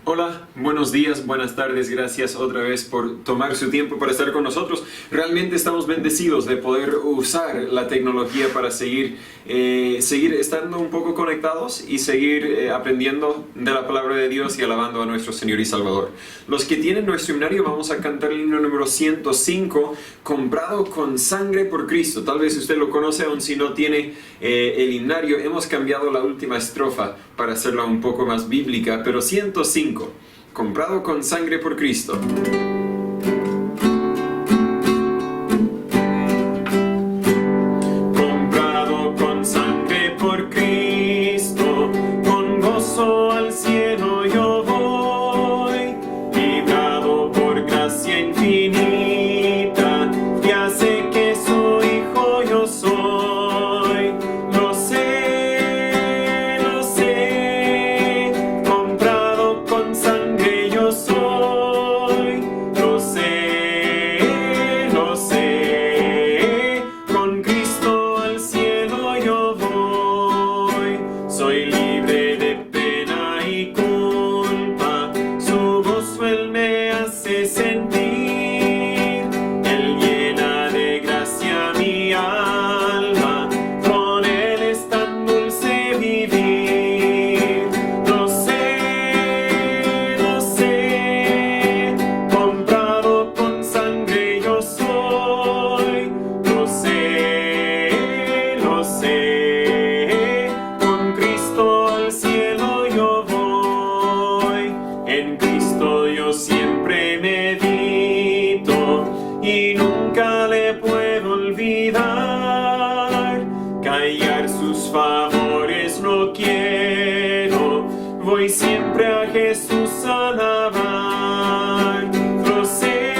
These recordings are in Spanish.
Hola, buenos días, buenas tardes, gracias otra vez por tomar su tiempo para estar con nosotros. Realmente estamos bendecidos de poder usar la tecnología para seguir estando un poco conectados y seguir aprendiendo de la palabra de Dios y alabando a nuestro Señor y Salvador. Los que tienen nuestro himnario vamos a cantar el himno número 105, Comprado con sangre por Cristo. Tal vez usted lo conoce, aun si no tiene el himnario. Hemos cambiado la última estrofa para hacerla un poco más bíblica, pero 105, comprado con sangre por Cristo. Comprado con sangre por Cristo, con gozo al cielo yo voy, librado por gracia infinita, ya sé que su hijo yo soy. Soy libre de pena y culpa, su gozo Él me hace sentir, Él llena de gracia mi alma, con Él es tan dulce vivir. Lo sé, comprado con sangre yo soy, lo sé. Al cielo yo voy, en Cristo yo siempre medito y nunca le puedo olvidar. Callar sus favores no quiero, voy siempre a Jesús a alabar. Lo sé,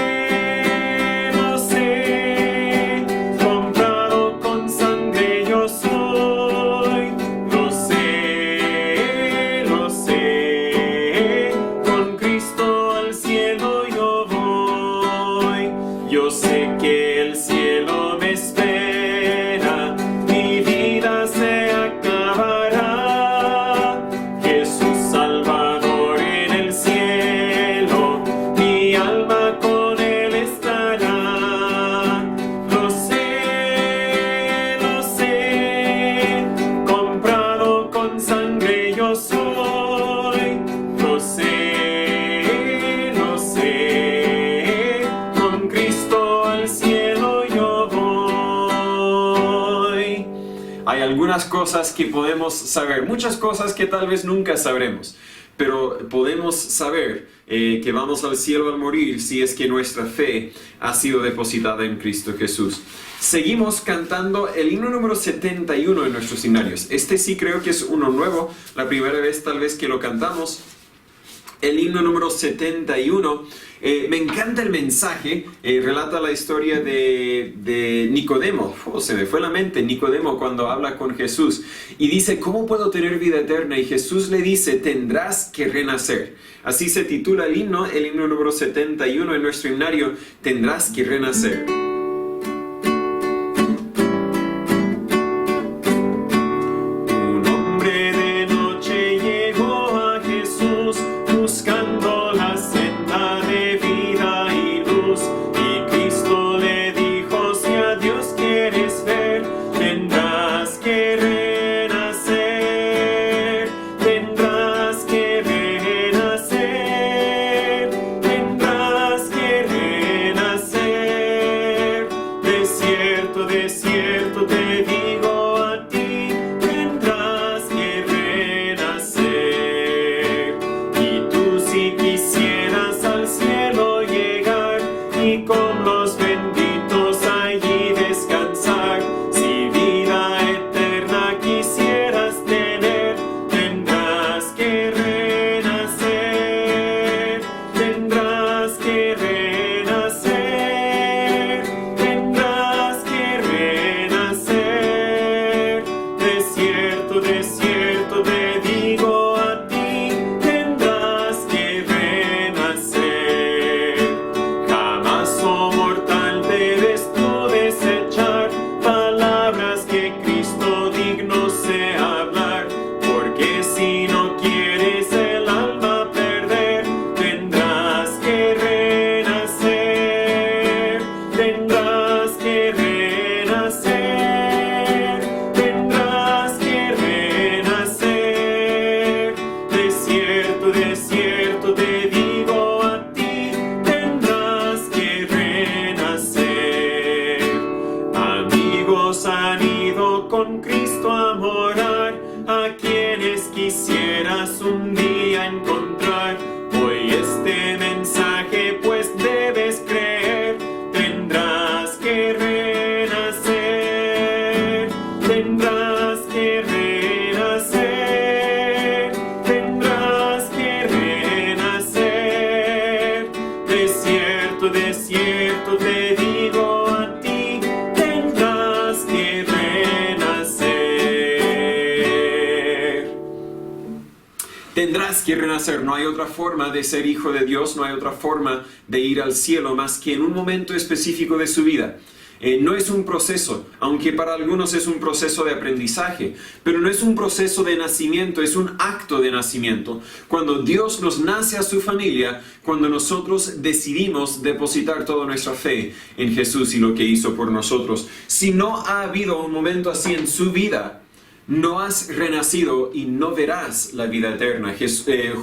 comprado con sangre yo soy. Yo sé que el cielo me espera, mi vida se acabará. Jesús Salvador en el cielo, mi alma con Él estará. Lo sé, comprado con sangre yo soy. Lo sé. Al cielo yo voy. Hay algunas cosas que podemos saber, muchas cosas que tal vez nunca sabremos, pero podemos saber que vamos al cielo al morir si es que nuestra fe ha sido depositada en Cristo Jesús. Seguimos cantando el himno número 71 en nuestros himnarios. Este sí creo que es uno nuevo, la primera vez tal vez que lo cantamos. El himno número 71, me encanta el mensaje, relata la historia de Nicodemo. Se me fue la mente, Nicodemo cuando habla con Jesús y dice, ¿cómo puedo tener vida eterna? Y Jesús le dice, tendrás que renacer. Así se titula el himno número 71 en nuestro himnario, tendrás que renacer. Buscando la senda de vida y luz, y Cristo le dijo, si a Dios quieres ver, tendrás que renacer, tendrás que renacer, tendrás que renacer. renacer. No hay otra forma de ser hijo de Dios, no hay otra forma de ir al cielo más que en un momento específico de su vida. No es un proceso, aunque para algunos es un proceso de aprendizaje, pero no es un proceso de nacimiento, es un acto de nacimiento. Cuando Dios nos nace a su familia, cuando nosotros decidimos depositar toda nuestra fe en Jesús y lo que hizo por nosotros. Si no ha habido un momento así en su vida, no has renacido y no verás la vida eterna.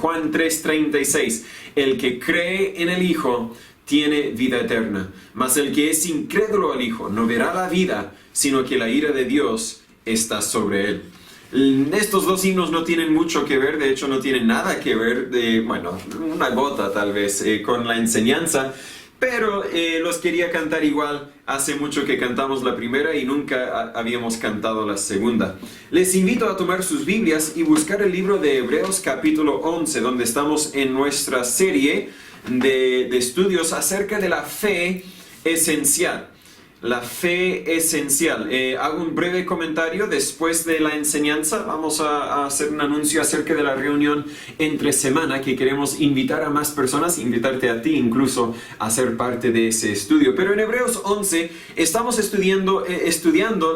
Juan 3:36, el que cree en el Hijo tiene vida eterna, mas el que es incrédulo al Hijo no verá la vida, sino que la ira de Dios está sobre él. Estos dos himnos no tienen mucho que ver, de hecho no tienen nada que ver, una gota tal vez, con la enseñanza, pero los quería cantar igual. Hace mucho que cantamos la primera y nunca habíamos cantado la segunda. Les invito a tomar sus Biblias y buscar el libro de Hebreos capítulo 11, donde estamos en nuestra serie de estudios acerca de la fe esencial. La fe esencial. Hago un breve comentario después de la enseñanza. Vamos a hacer un anuncio acerca de la reunión entre semana que queremos invitar a más personas, invitarte a ti incluso a ser parte de ese estudio. Pero en Hebreos 11 estamos estudiando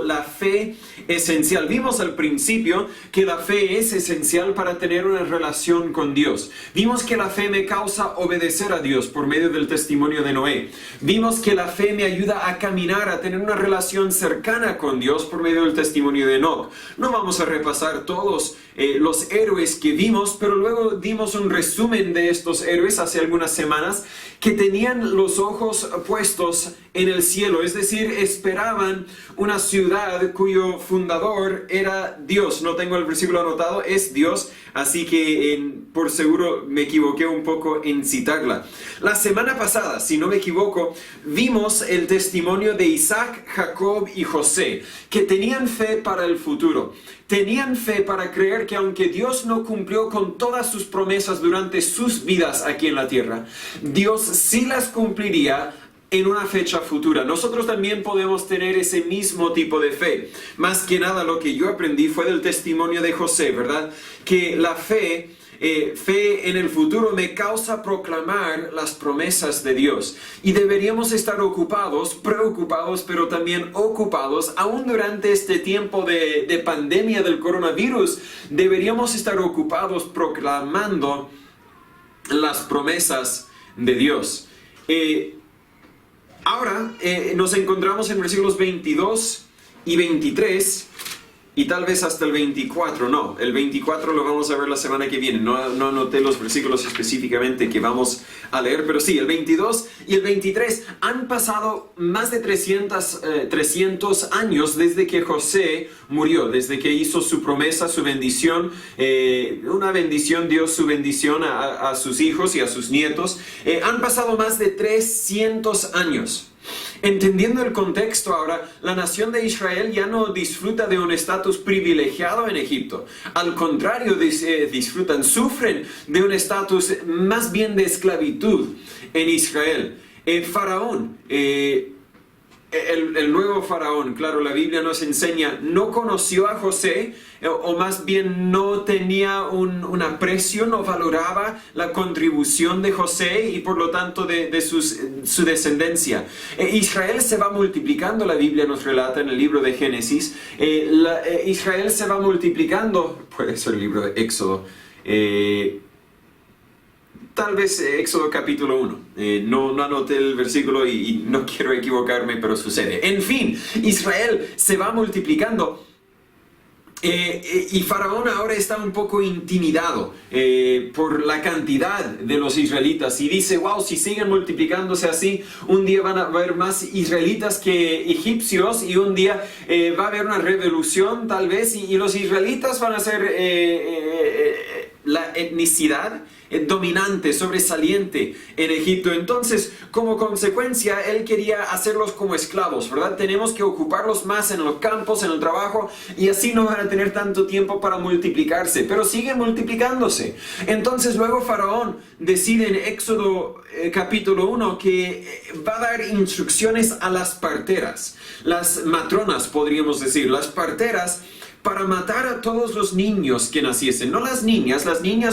la fe esencial. Vimos al principio que la fe es esencial para tener una relación con Dios. Vimos que la fe me causa obedecer a Dios por medio del testimonio de Noé. Vimos que la fe me ayuda a caminar, a tener una relación cercana con Dios por medio del testimonio de Enoc. No vamos a repasar todos los héroes que vimos, pero luego dimos un resumen de estos héroes hace algunas semanas que tenían los ojos puestos en el cielo, es decir, esperaban una ciudad cuyo fundador era Dios. No tengo el versículo anotado, es Dios, así que por seguro me equivoqué un poco en citarla. La semana pasada, si no me equivoco, vimos el testimonio de Isaac, Jacob y José, que tenían fe para el futuro. Tenían fe para creer que aunque Dios no cumplió con todas sus promesas durante sus vidas aquí en la tierra, Dios sí las cumpliría en una fecha futura. Nosotros también podemos tener ese mismo tipo de fe. Más que nada lo que yo aprendí fue del testimonio de José, ¿verdad? Que la fe en el futuro me causa proclamar las promesas de Dios. Y deberíamos estar preocupados, pero también ocupados. Aún durante este tiempo de pandemia del coronavirus, deberíamos estar ocupados proclamando las promesas de Dios. Ahora nos encontramos en versículos 22 y 23 y tal vez hasta el 24. No, el 24 lo vamos a ver la semana que viene. No anoté los versículos específicamente que vamos a leer, pero sí, el 22 y el 23 han pasado más de 300 años desde que José murió, desde que hizo su promesa, su bendición, una bendición, Dios su bendición a sus hijos y a sus nietos. Han pasado más de 300 años. Entendiendo el contexto ahora, la nación de Israel ya no disfruta de un estatus privilegiado en Egipto. Al contrario, sufren de un estatus más bien de esclavitud en Israel. Faraón, el nuevo faraón, claro, la Biblia nos enseña, no conoció a José, o más bien no tenía un aprecio, no valoraba la contribución de José y por lo tanto de su descendencia. Israel se va multiplicando, la Biblia nos relata en el libro de Génesis. Israel se va multiplicando, puede ser el libro de Éxodo, tal vez Éxodo capítulo 1. No anoté el versículo y no quiero equivocarme, pero sucede. En fin, Israel se va multiplicando. Y Faraón ahora está un poco intimidado por la cantidad de los israelitas y dice, wow, si siguen multiplicándose así, un día van a haber más israelitas que egipcios y un día va a haber una revolución tal vez y los israelitas van a ser la etnicidad dominante, sobresaliente en Egipto. Entonces, como consecuencia, él quería hacerlos como esclavos, ¿verdad? Tenemos que ocuparlos más en los campos, en el trabajo, y así no van a tener tanto tiempo para multiplicarse, pero siguen multiplicándose. Entonces, luego Faraón decide en Éxodo capítulo 1 que va a dar instrucciones a las parteras, las matronas, podríamos decir, las parteras, para matar a todos los niños que naciesen. No las niñas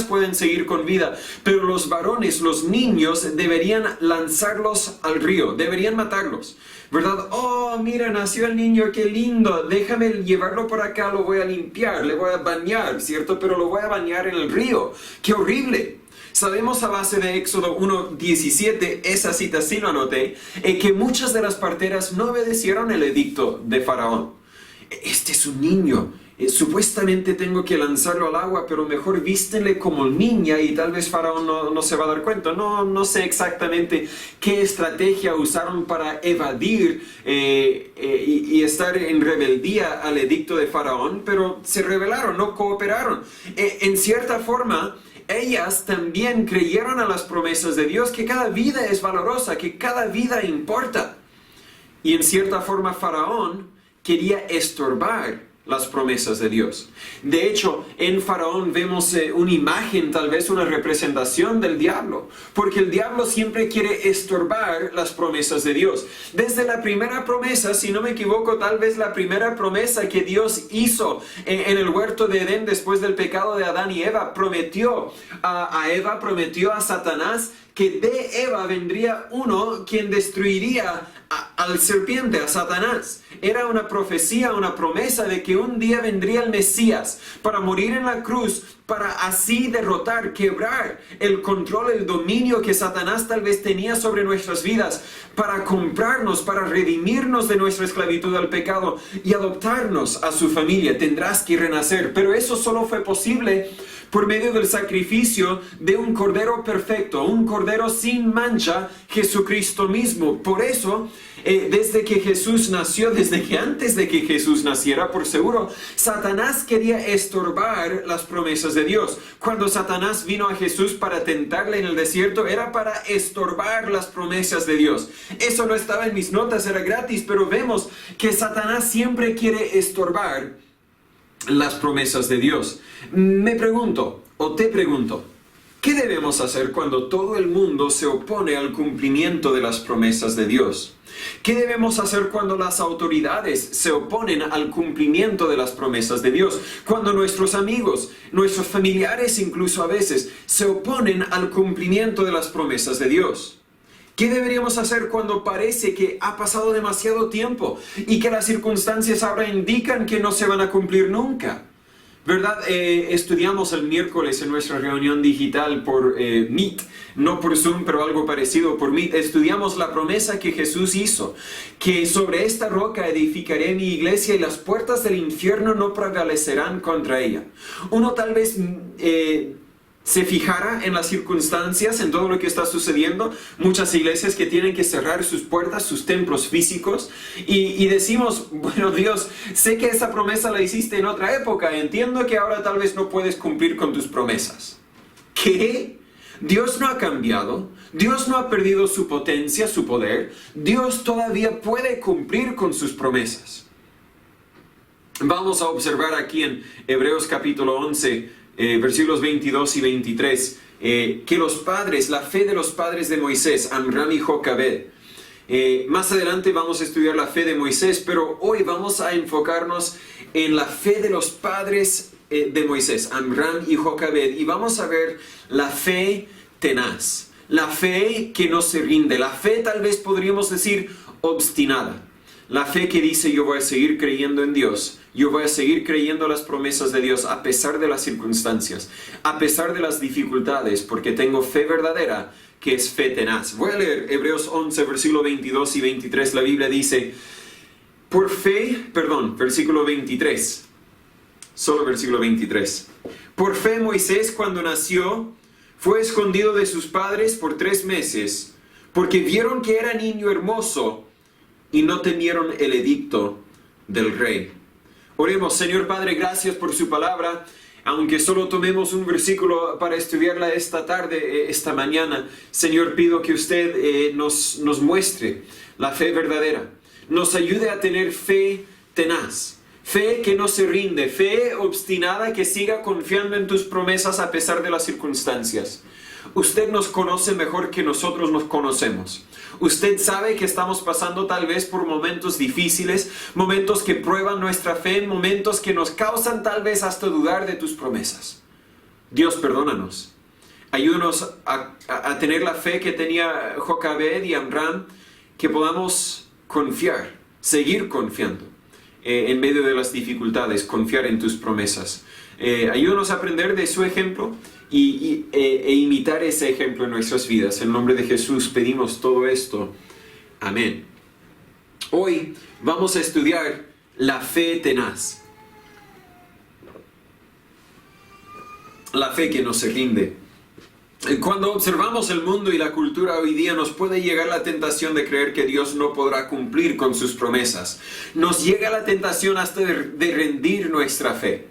pueden seguir con vida, pero los varones, los niños, deberían lanzarlos al río, deberían matarlos. ¿Verdad? Oh, mira, nació el niño, qué lindo, déjame llevarlo por acá, lo voy a limpiar, le voy a bañar, ¿cierto? Pero lo voy a bañar en el río. ¡Qué horrible! Sabemos a base de Éxodo 1:17, esa cita sí lo anoté, que muchas de las parteras no obedecieron el edicto de Faraón. Este es un niño, supuestamente tengo que lanzarlo al agua, pero mejor vístenle como niña y tal vez Faraón no se va a dar cuenta. No sé exactamente qué estrategia usaron para evadir y estar en rebeldía al edicto de Faraón, pero se rebelaron, no cooperaron. En cierta forma, ellas también creyeron a las promesas de Dios, que cada vida es valorosa, que cada vida importa. Y en cierta forma Faraón quería estorbar las promesas de Dios. De hecho, en Faraón vemos una imagen, tal vez una representación del diablo, porque el diablo siempre quiere estorbar las promesas de Dios. Desde la primera promesa, si no me equivoco, tal vez la primera promesa que Dios hizo en el huerto de Edén después del pecado de Adán y Eva, prometió a Eva, prometió a Satanás que de Eva vendría uno quien destruiría al serpiente, a Satanás. Era una profecía, una promesa de que un día vendría el Mesías para morir en la cruz, para así derrotar, quebrar el control, el dominio que Satanás tal vez tenía sobre nuestras vidas, para comprarnos, para redimirnos de nuestra esclavitud al pecado y adoptarnos a su familia. Tendrás que renacer, pero eso solo fue posible por medio del sacrificio de un cordero perfecto, un cordero sin mancha, Jesucristo mismo. Por eso, desde que Jesús nació, desde que antes de que Jesús naciera, por seguro, Satanás quería estorbar las promesas de Dios. Cuando Satanás vino a Jesús para tentarle en el desierto, era para estorbar las promesas de Dios. Eso no estaba en mis notas, era gratis, pero vemos que Satanás siempre quiere estorbar las promesas de Dios. Me pregunto, o te pregunto, ¿qué debemos hacer cuando todo el mundo se opone al cumplimiento de las promesas de Dios? ¿Qué debemos hacer cuando las autoridades se oponen al cumplimiento de las promesas de Dios? Cuando nuestros amigos, nuestros familiares incluso a veces, se oponen al cumplimiento de las promesas de Dios. ¿Qué deberíamos hacer cuando parece que ha pasado demasiado tiempo y que las circunstancias ahora indican que no se van a cumplir nunca? ¿Verdad? Estudiamos el miércoles en nuestra reunión digital por Meet, no por Zoom, pero algo parecido por Meet. Estudiamos la promesa que Jesús hizo, que sobre esta roca edificaré mi iglesia y las puertas del infierno no prevalecerán contra ella. Uno tal vez se fijara en las circunstancias, en todo lo que está sucediendo, muchas iglesias que tienen que cerrar sus puertas, sus templos físicos, y decimos, bueno, Dios, sé que esa promesa la hiciste en otra época, entiendo que ahora tal vez no puedes cumplir con tus promesas. ¿Qué? Dios no ha cambiado, Dios no ha perdido su potencia, su poder, Dios todavía puede cumplir con sus promesas. Vamos a observar aquí en Hebreos capítulo 11, versículos 22 y 23, que los padres, la fe de los padres de Moisés, Amram y Jocabed. Más adelante vamos a estudiar la fe de Moisés, pero hoy vamos a enfocarnos en la fe de los padres de Moisés, Amram y Jocabed, y vamos a ver la fe tenaz, la fe que no se rinde, la fe tal vez podríamos decir obstinada. La fe que dice yo voy a seguir creyendo en Dios, yo voy a seguir creyendo las promesas de Dios a pesar de las circunstancias, a pesar de las dificultades, porque tengo fe verdadera que es fe tenaz. Voy a leer Hebreos 11, versículo 22 y 23. La Biblia dice, versículo 23, solo versículo 23. Por fe Moisés cuando nació fue escondido de sus padres por 3 meses, porque vieron que era niño hermoso, y no temieron el edicto del rey. Oremos. Señor Padre, gracias por su palabra. Aunque solo tomemos un versículo para estudiarla esta tarde, esta mañana, Señor, pido que usted nos muestre la fe verdadera. Nos ayude a tener fe tenaz, fe que no se rinde, fe obstinada que siga confiando en tus promesas a pesar de las circunstancias. Usted nos conoce mejor que nosotros nos conocemos. Usted sabe que estamos pasando tal vez por momentos difíciles, momentos que prueban nuestra fe, momentos que nos causan tal vez hasta dudar de tus promesas. Dios, perdónanos. Ayúdanos a tener la fe que tenía Jocabed y Amram, que podamos confiar, seguir confiando en medio de las dificultades, confiar en tus promesas. Ayúdanos a aprender de su ejemplo e imitar ese ejemplo en nuestras vidas. En nombre de Jesús pedimos todo esto. Amén. Hoy vamos a estudiar la fe tenaz. La fe que no se rinde. Cuando observamos el mundo y la cultura hoy día, nos puede llegar la tentación de creer que Dios no podrá cumplir con sus promesas. Nos llega la tentación hasta de rendir nuestra fe.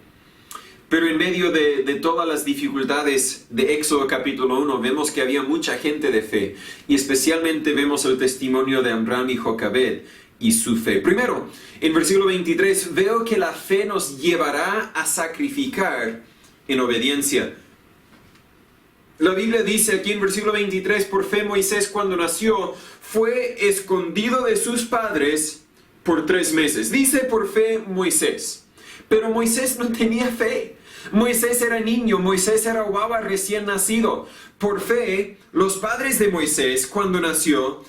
Pero en medio de todas las dificultades de Éxodo capítulo 1, vemos que había mucha gente de fe. Y especialmente vemos el testimonio de Amram y Jocabed y su fe. Primero, en versículo 23, veo que la fe nos llevará a sacrificar en obediencia. La Biblia dice aquí en versículo 23, por fe Moisés cuando nació fue escondido de sus padres por 3 meses. Dice por fe Moisés, pero Moisés no tenía fe. Moisés era niño, Moisés era guagua recién nacido. Por fe, los padres de Moisés cuando nació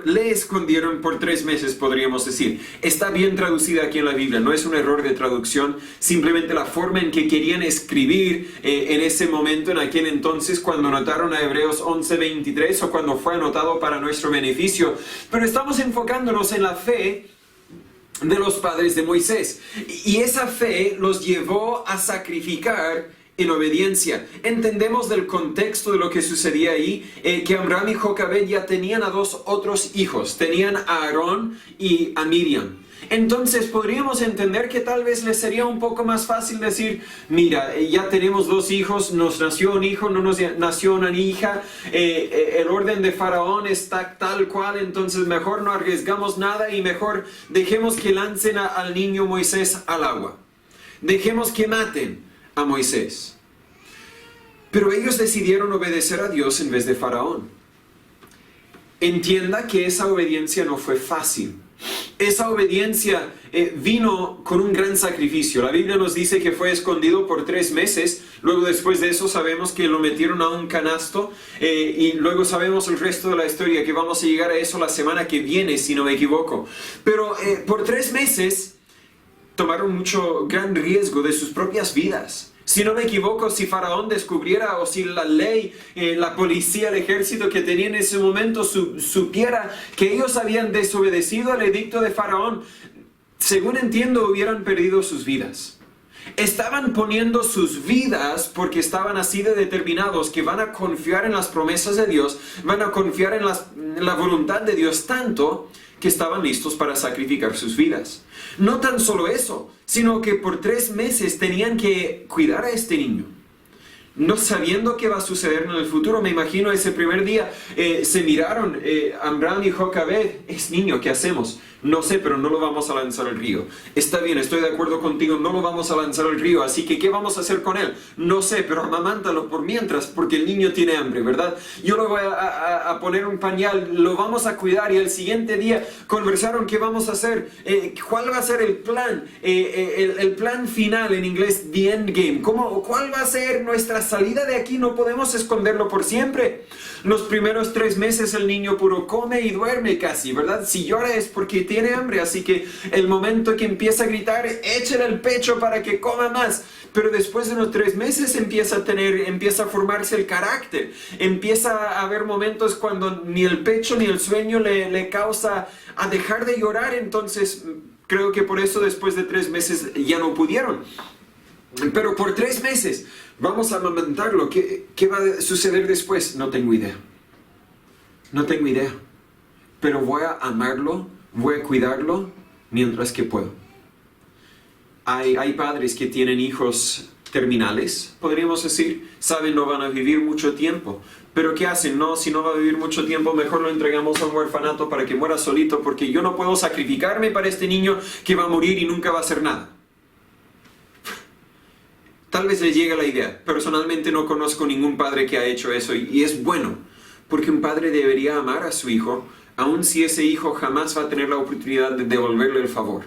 le escondieron por 3 meses, podríamos decir. Está bien traducida aquí en la Biblia, no es un error de traducción, simplemente la forma en que querían escribir en ese momento, en aquel entonces, cuando anotaron a Hebreos 11:23 o cuando fue anotado para nuestro beneficio. Pero estamos enfocándonos en la fe de los padres de Moisés. Y esa fe los llevó a sacrificar en obediencia. Entendemos del contexto de lo que sucedía ahí, que Amram y Jocabed ya tenían a 2 otros hijos. Tenían a Aarón y a Miriam. Entonces podríamos entender que tal vez les sería un poco más fácil decir, mira, ya tenemos 2 hijos, nos nació un hijo, no nos nació una hija, el orden de Faraón está tal cual, entonces mejor no arriesgamos nada y mejor dejemos que lancen al niño Moisés al agua. Dejemos que maten a Moisés. Pero ellos decidieron obedecer a Dios en vez de Faraón. Entienda que esa obediencia no fue fácil. Esa obediencia vino con un gran sacrificio. La Biblia nos dice que fue escondido por 3 meses. Luego después de eso sabemos que lo metieron a un canasto. Y luego sabemos el resto de la historia, que vamos a llegar a eso la semana que viene, si no me equivoco. Pero por 3 meses tomaron gran riesgo de sus propias vidas. Si no me equivoco, si Faraón descubriera o si la ley, la policía, el ejército que tenía en ese momento supiera que ellos habían desobedecido al edicto de Faraón, según entiendo, hubieran perdido sus vidas. Estaban poniendo sus vidas porque estaban así de determinados que van a confiar en las promesas de Dios, van a confiar en la voluntad de Dios tanto que estaban listos para sacrificar sus vidas. No tan solo eso, sino que por 3 meses tenían que cuidar a este niño. No sabiendo qué va a suceder en el futuro, me imagino ese primer día se miraron, Amram y Jocabed, es niño, ¿qué hacemos? No sé, pero no lo vamos a lanzar al río. Está bien, estoy de acuerdo contigo, no lo vamos a lanzar al río, así que ¿qué vamos a hacer con él? No sé, pero amamántalo por mientras, porque el niño tiene hambre, ¿verdad? Yo lo voy a poner un pañal, lo vamos a cuidar, y el siguiente día conversaron qué vamos a hacer, cuál va a ser el plan, el plan final, en inglés, the end game. ¿Cuál va a ser nuestra salida de aquí? No podemos esconderlo por siempre. Los primeros 3 meses el niño puro come y duerme casi, ¿verdad? Si llora es porque tiene hambre, así que el momento que empieza a gritar, échale el pecho para que coma más. Pero después de los 3 meses empieza a formarse el carácter. Empieza a haber momentos cuando ni el pecho ni el sueño le causa a dejar de llorar. Entonces creo que por eso después de 3 meses ya no pudieron. Pero por 3 meses vamos a amamantarlo. ¿Qué va a suceder después? No tengo idea. No tengo idea. Pero voy a amarlo, voy a cuidarlo mientras que puedo. Hay padres que tienen hijos terminales, podríamos decir. Saben, no van a vivir mucho tiempo. Pero ¿qué hacen? No, si no va a vivir mucho tiempo, mejor lo entregamos a un orfanato para que muera solito, porque yo no puedo sacrificarme para este niño que va a morir y nunca va a hacer nada. Tal tal vez les llegue la idea. Personalmente no conozco ningún padre que ha hecho eso y es bueno, porque un padre debería amar a su hijo, aun si ese hijo jamás va a tener la oportunidad de devolverle el favor.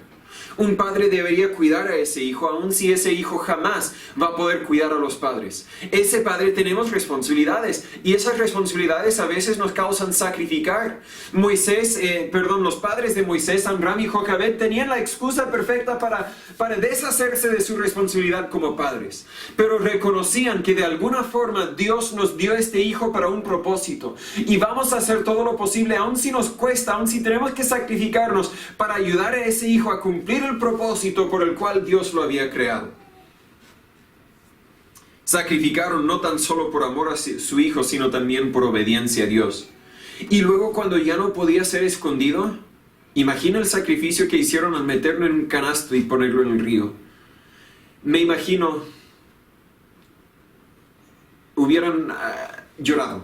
Un padre debería cuidar a ese hijo, aun si ese hijo jamás va a poder cuidar a los padres. Ese padre tenemos responsabilidades y esas responsabilidades a veces nos causan sacrificar. Los padres de Moisés, Amram y Jocabed, tenían la excusa perfecta para deshacerse de su responsabilidad como padres. Pero reconocían que de alguna forma Dios nos dio este hijo para un propósito. Y vamos a hacer todo lo posible, aun si nos cuesta, aun si tenemos que sacrificarnos para ayudar a ese hijo a cumplir el propósito por el cual Dios lo había creado. Sacrificaron no tan solo por amor a su hijo, sino también por obediencia a Dios. Y luego cuando ya no podía ser escondido, imagina el sacrificio que hicieron al meterlo en un canasto y ponerlo en el río. Me imagino, hubieran llorado.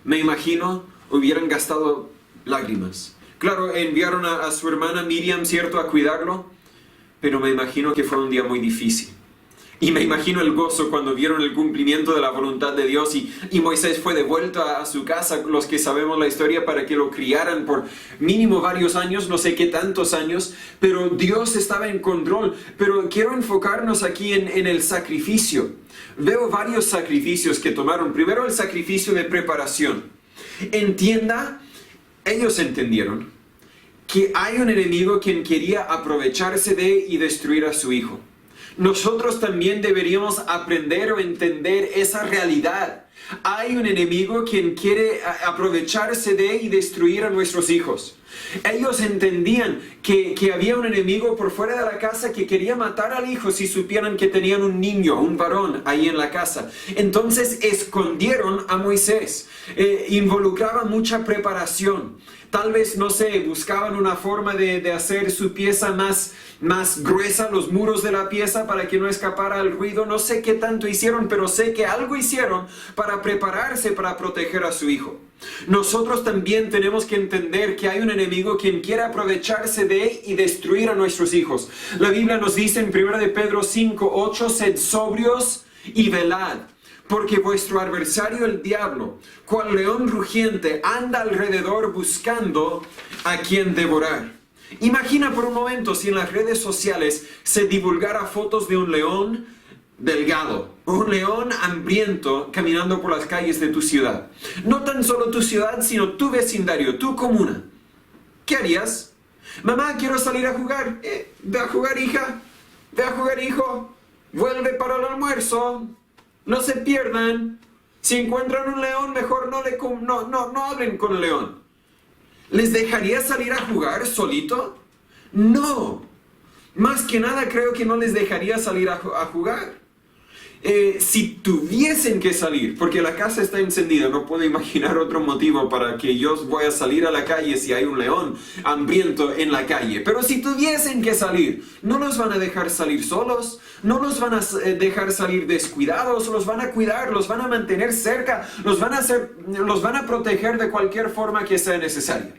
Me imagino, hubieran gastado lágrimas. Claro, enviaron a su hermana Miriam, ¿cierto?, a cuidarlo, pero me imagino que fue un día muy difícil. Y me imagino el gozo cuando vieron el cumplimiento de la voluntad de Dios y Moisés fue devuelto a su casa, los que sabemos la historia, para que lo criaran por mínimo varios años, no sé qué tantos años, pero Dios estaba en control. Pero quiero enfocarnos aquí en el sacrificio. Veo varios sacrificios que tomaron. Primero, el sacrificio de preparación. Ellos entendieron que hay un enemigo quien quería aprovecharse de y destruir a su hijo. Nosotros también deberíamos aprender o entender esa realidad. Hay un enemigo quien quiere aprovecharse de y destruir a nuestros hijos. Ellos entendían que había un enemigo por fuera de la casa que quería matar al hijo si supieran que tenían un niño, un varón ahí en la casa. Entonces escondieron a Moisés. Involucraba mucha preparación. Tal vez, no sé, buscaban una forma de hacer su pieza más gruesa, los muros de la pieza, para que no escapara el ruido. No sé qué tanto hicieron, pero sé que algo hicieron para prepararse para proteger a su hijo. Nosotros también tenemos que entender que hay un enemigo quien quiere aprovecharse de y destruir a nuestros hijos. La Biblia nos dice en 1 de Pedro 5:8, sed sobrios y velad. Porque vuestro adversario el diablo, cual león rugiente, anda alrededor buscando a quien devorar. Imagina por un momento si en las redes sociales se divulgara fotos de un león delgado, un león hambriento caminando por las calles de tu ciudad. No tan solo tu ciudad, sino tu vecindario, tu comuna. ¿Qué harías? Mamá, quiero salir a jugar. Ve a jugar, hija. Ve a jugar, hijo. Vuelve para el almuerzo. No se pierdan. Si encuentran un león, mejor no hablen con el león. ¿Les dejaría salir a jugar solito? No. Más que nada creo que no les dejaría salir a jugar. Si tuviesen que salir, porque la casa está encendida, no puedo imaginar otro motivo para que yo voy a salir a la calle si hay un león hambriento en la calle. Pero si tuviesen que salir, no los van a dejar salir solos, no los van a dejar salir descuidados, los van a cuidar, los van a mantener cerca, los van a proteger de cualquier forma que sea necesaria.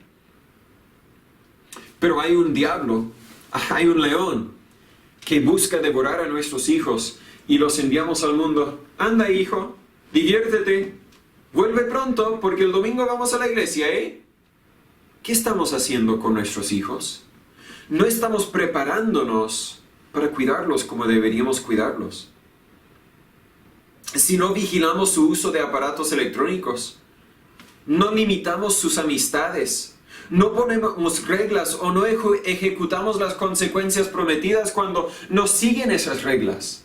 Pero hay un diablo, hay un león que busca devorar a nuestros hijos. Y los enviamos al mundo. Anda, hijo, diviértete. Vuelve pronto, porque el domingo vamos a la iglesia, ¿eh? ¿Qué estamos haciendo con nuestros hijos? No estamos preparándonos para cuidarlos como deberíamos cuidarlos. Si no vigilamos su uso de aparatos electrónicos, no limitamos sus amistades, no ponemos reglas o no ejecutamos las consecuencias prometidas cuando nos siguen esas reglas.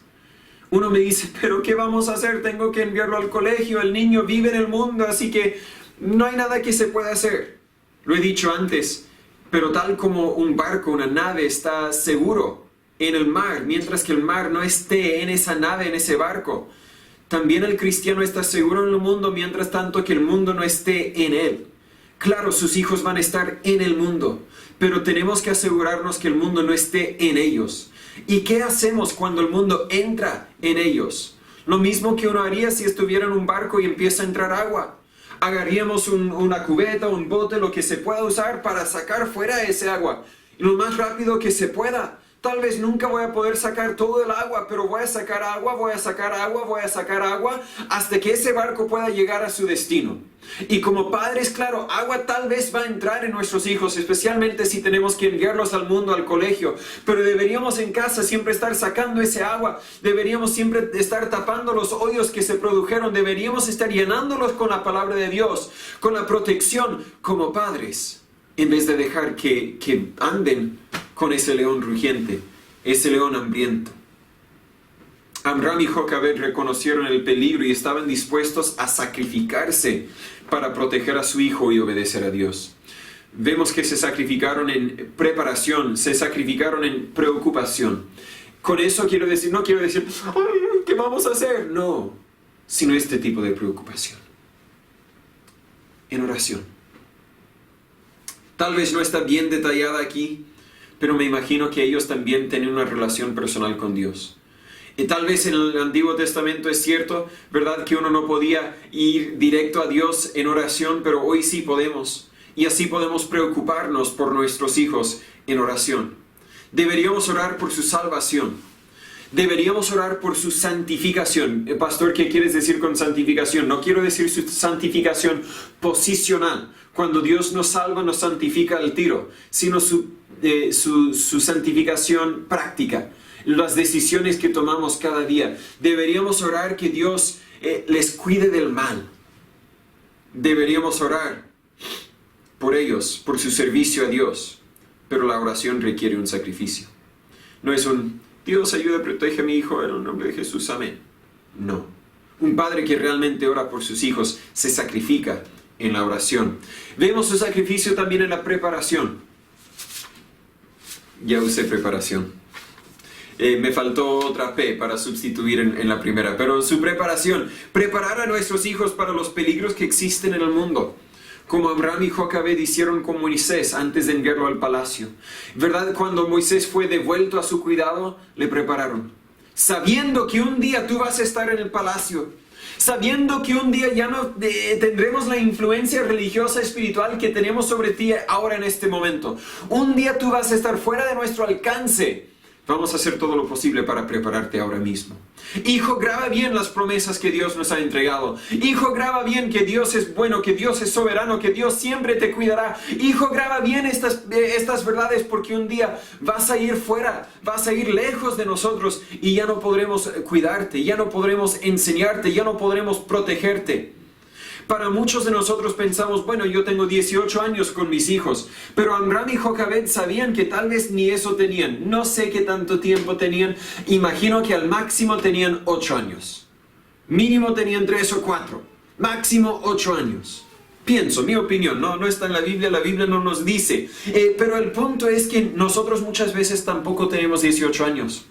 Uno me dice, ¿pero qué vamos a hacer? Tengo que enviarlo al colegio, el niño vive en el mundo, así que no hay nada que se pueda hacer. Lo he dicho antes, pero tal como un barco, una nave está seguro en el mar, mientras que el mar no esté en esa nave, en ese barco, también el cristiano está seguro en el mundo, mientras tanto que el mundo no esté en él. Claro, sus hijos van a estar en el mundo, pero tenemos que asegurarnos que el mundo no esté en ellos. ¿Y qué hacemos cuando el mundo entra en ellos? Lo mismo que uno haría si estuviera en un barco y empieza a entrar agua. Agarraríamos una cubeta, un bote, lo que se pueda usar para sacar fuera ese agua. Y lo más rápido que se pueda. Tal vez nunca voy a poder sacar todo el agua, pero voy a sacar agua, voy a sacar agua, voy a sacar agua, hasta que ese barco pueda llegar a su destino. Y como padres, claro, agua tal vez va a entrar en nuestros hijos, especialmente si tenemos que enviarlos al mundo, al colegio. Pero deberíamos en casa siempre estar sacando ese agua. Deberíamos siempre estar tapando los hoyos que se produjeron. Deberíamos estar llenándolos con la palabra de Dios, con la protección como padres, en vez de dejar que anden con ese león rugiente, ese león hambriento. Amram y Jocabed reconocieron el peligro y estaban dispuestos a sacrificarse para proteger a su hijo y obedecer a Dios. Vemos que se sacrificaron en preparación, se sacrificaron en preocupación. Con eso no quiero decir, "Ay, ¿qué vamos a hacer?" No, sino este tipo de preocupación. En oración. Tal vez no está bien detallada aquí, pero me imagino que ellos también tenían una relación personal con Dios. Y tal vez en el Antiguo Testamento es cierto, ¿verdad?, que uno no podía ir directo a Dios en oración, pero hoy sí podemos. Y así podemos preocuparnos por nuestros hijos en oración. Deberíamos orar por su salvación. Deberíamos orar por su santificación. Pastor, ¿qué quieres decir con santificación? No quiero decir su santificación posicional. Cuando Dios nos salva, nos santifica al tiro, sino su santificación práctica, las decisiones que tomamos cada día. Deberíamos orar que Dios les cuide del mal. Deberíamos orar por ellos, por su servicio a Dios. Pero la oración requiere un sacrificio. No es Dios ayuda, protege a mi hijo en el nombre de Jesús, amén. No. Un padre que realmente ora por sus hijos se sacrifica en la oración. Vemos su sacrificio también en la preparación. Ya usé preparación. Me faltó otra P para sustituir en la primera. Pero su preparación. Preparar a nuestros hijos para los peligros que existen en el mundo. Como Amram y Jocabed hicieron con Moisés antes de enviarlo al palacio. ¿Verdad? Cuando Moisés fue devuelto a su cuidado, le prepararon. Sabiendo que un día tú vas a estar en el palacio. Sabiendo que un día ya no tendremos la influencia religiosa espiritual que tenemos sobre ti ahora en este momento. Un día tú vas a estar fuera de nuestro alcance. Vamos a hacer todo lo posible para prepararte ahora mismo. Hijo, graba bien las promesas que Dios nos ha entregado. Hijo, graba bien que Dios es bueno, que Dios es soberano, que Dios siempre te cuidará. Hijo, graba bien estas verdades, porque un día vas a ir fuera, vas a ir lejos de nosotros y ya no podremos cuidarte, ya no podremos enseñarte, ya no podremos protegerte. Para muchos de nosotros pensamos, bueno, yo tengo 18 años con mis hijos, pero Amram y Jocabed sabían que tal vez ni eso tenían. No sé qué tanto tiempo tenían, imagino que al máximo tenían 8 años. Mínimo tenían 3 o 4, máximo 8 años. Pienso, mi opinión, no está en la Biblia no nos dice. Pero el punto es que nosotros muchas veces tampoco tenemos 18 años.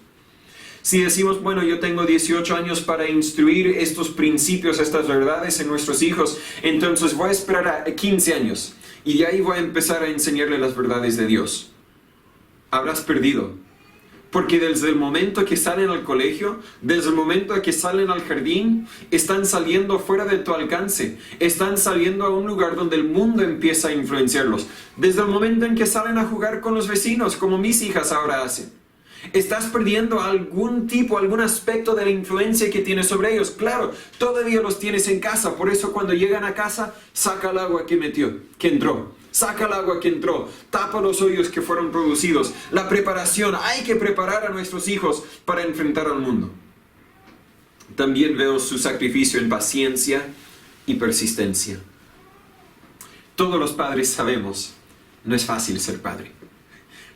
Si decimos, bueno, yo tengo 18 años para instruir estos principios, estas verdades en nuestros hijos, entonces voy a esperar a 15 años y de ahí voy a empezar a enseñarle las verdades de Dios. Habrás perdido. Porque desde el momento que salen al colegio, desde el momento que salen al jardín, están saliendo fuera de tu alcance. Están saliendo a un lugar donde el mundo empieza a influenciarlos. Desde el momento en que salen a jugar con los vecinos, como mis hijas ahora hacen. Estás perdiendo algún aspecto de la influencia que tienes sobre ellos. Claro, todavía los tienes en casa, por eso cuando llegan a casa, saca el agua que entró. Saca el agua que entró, tapa los hoyos que fueron producidos. La preparación, hay que preparar a nuestros hijos para enfrentar al mundo. También veo su sacrificio en paciencia y persistencia. Todos los padres sabemos, no es fácil ser padre.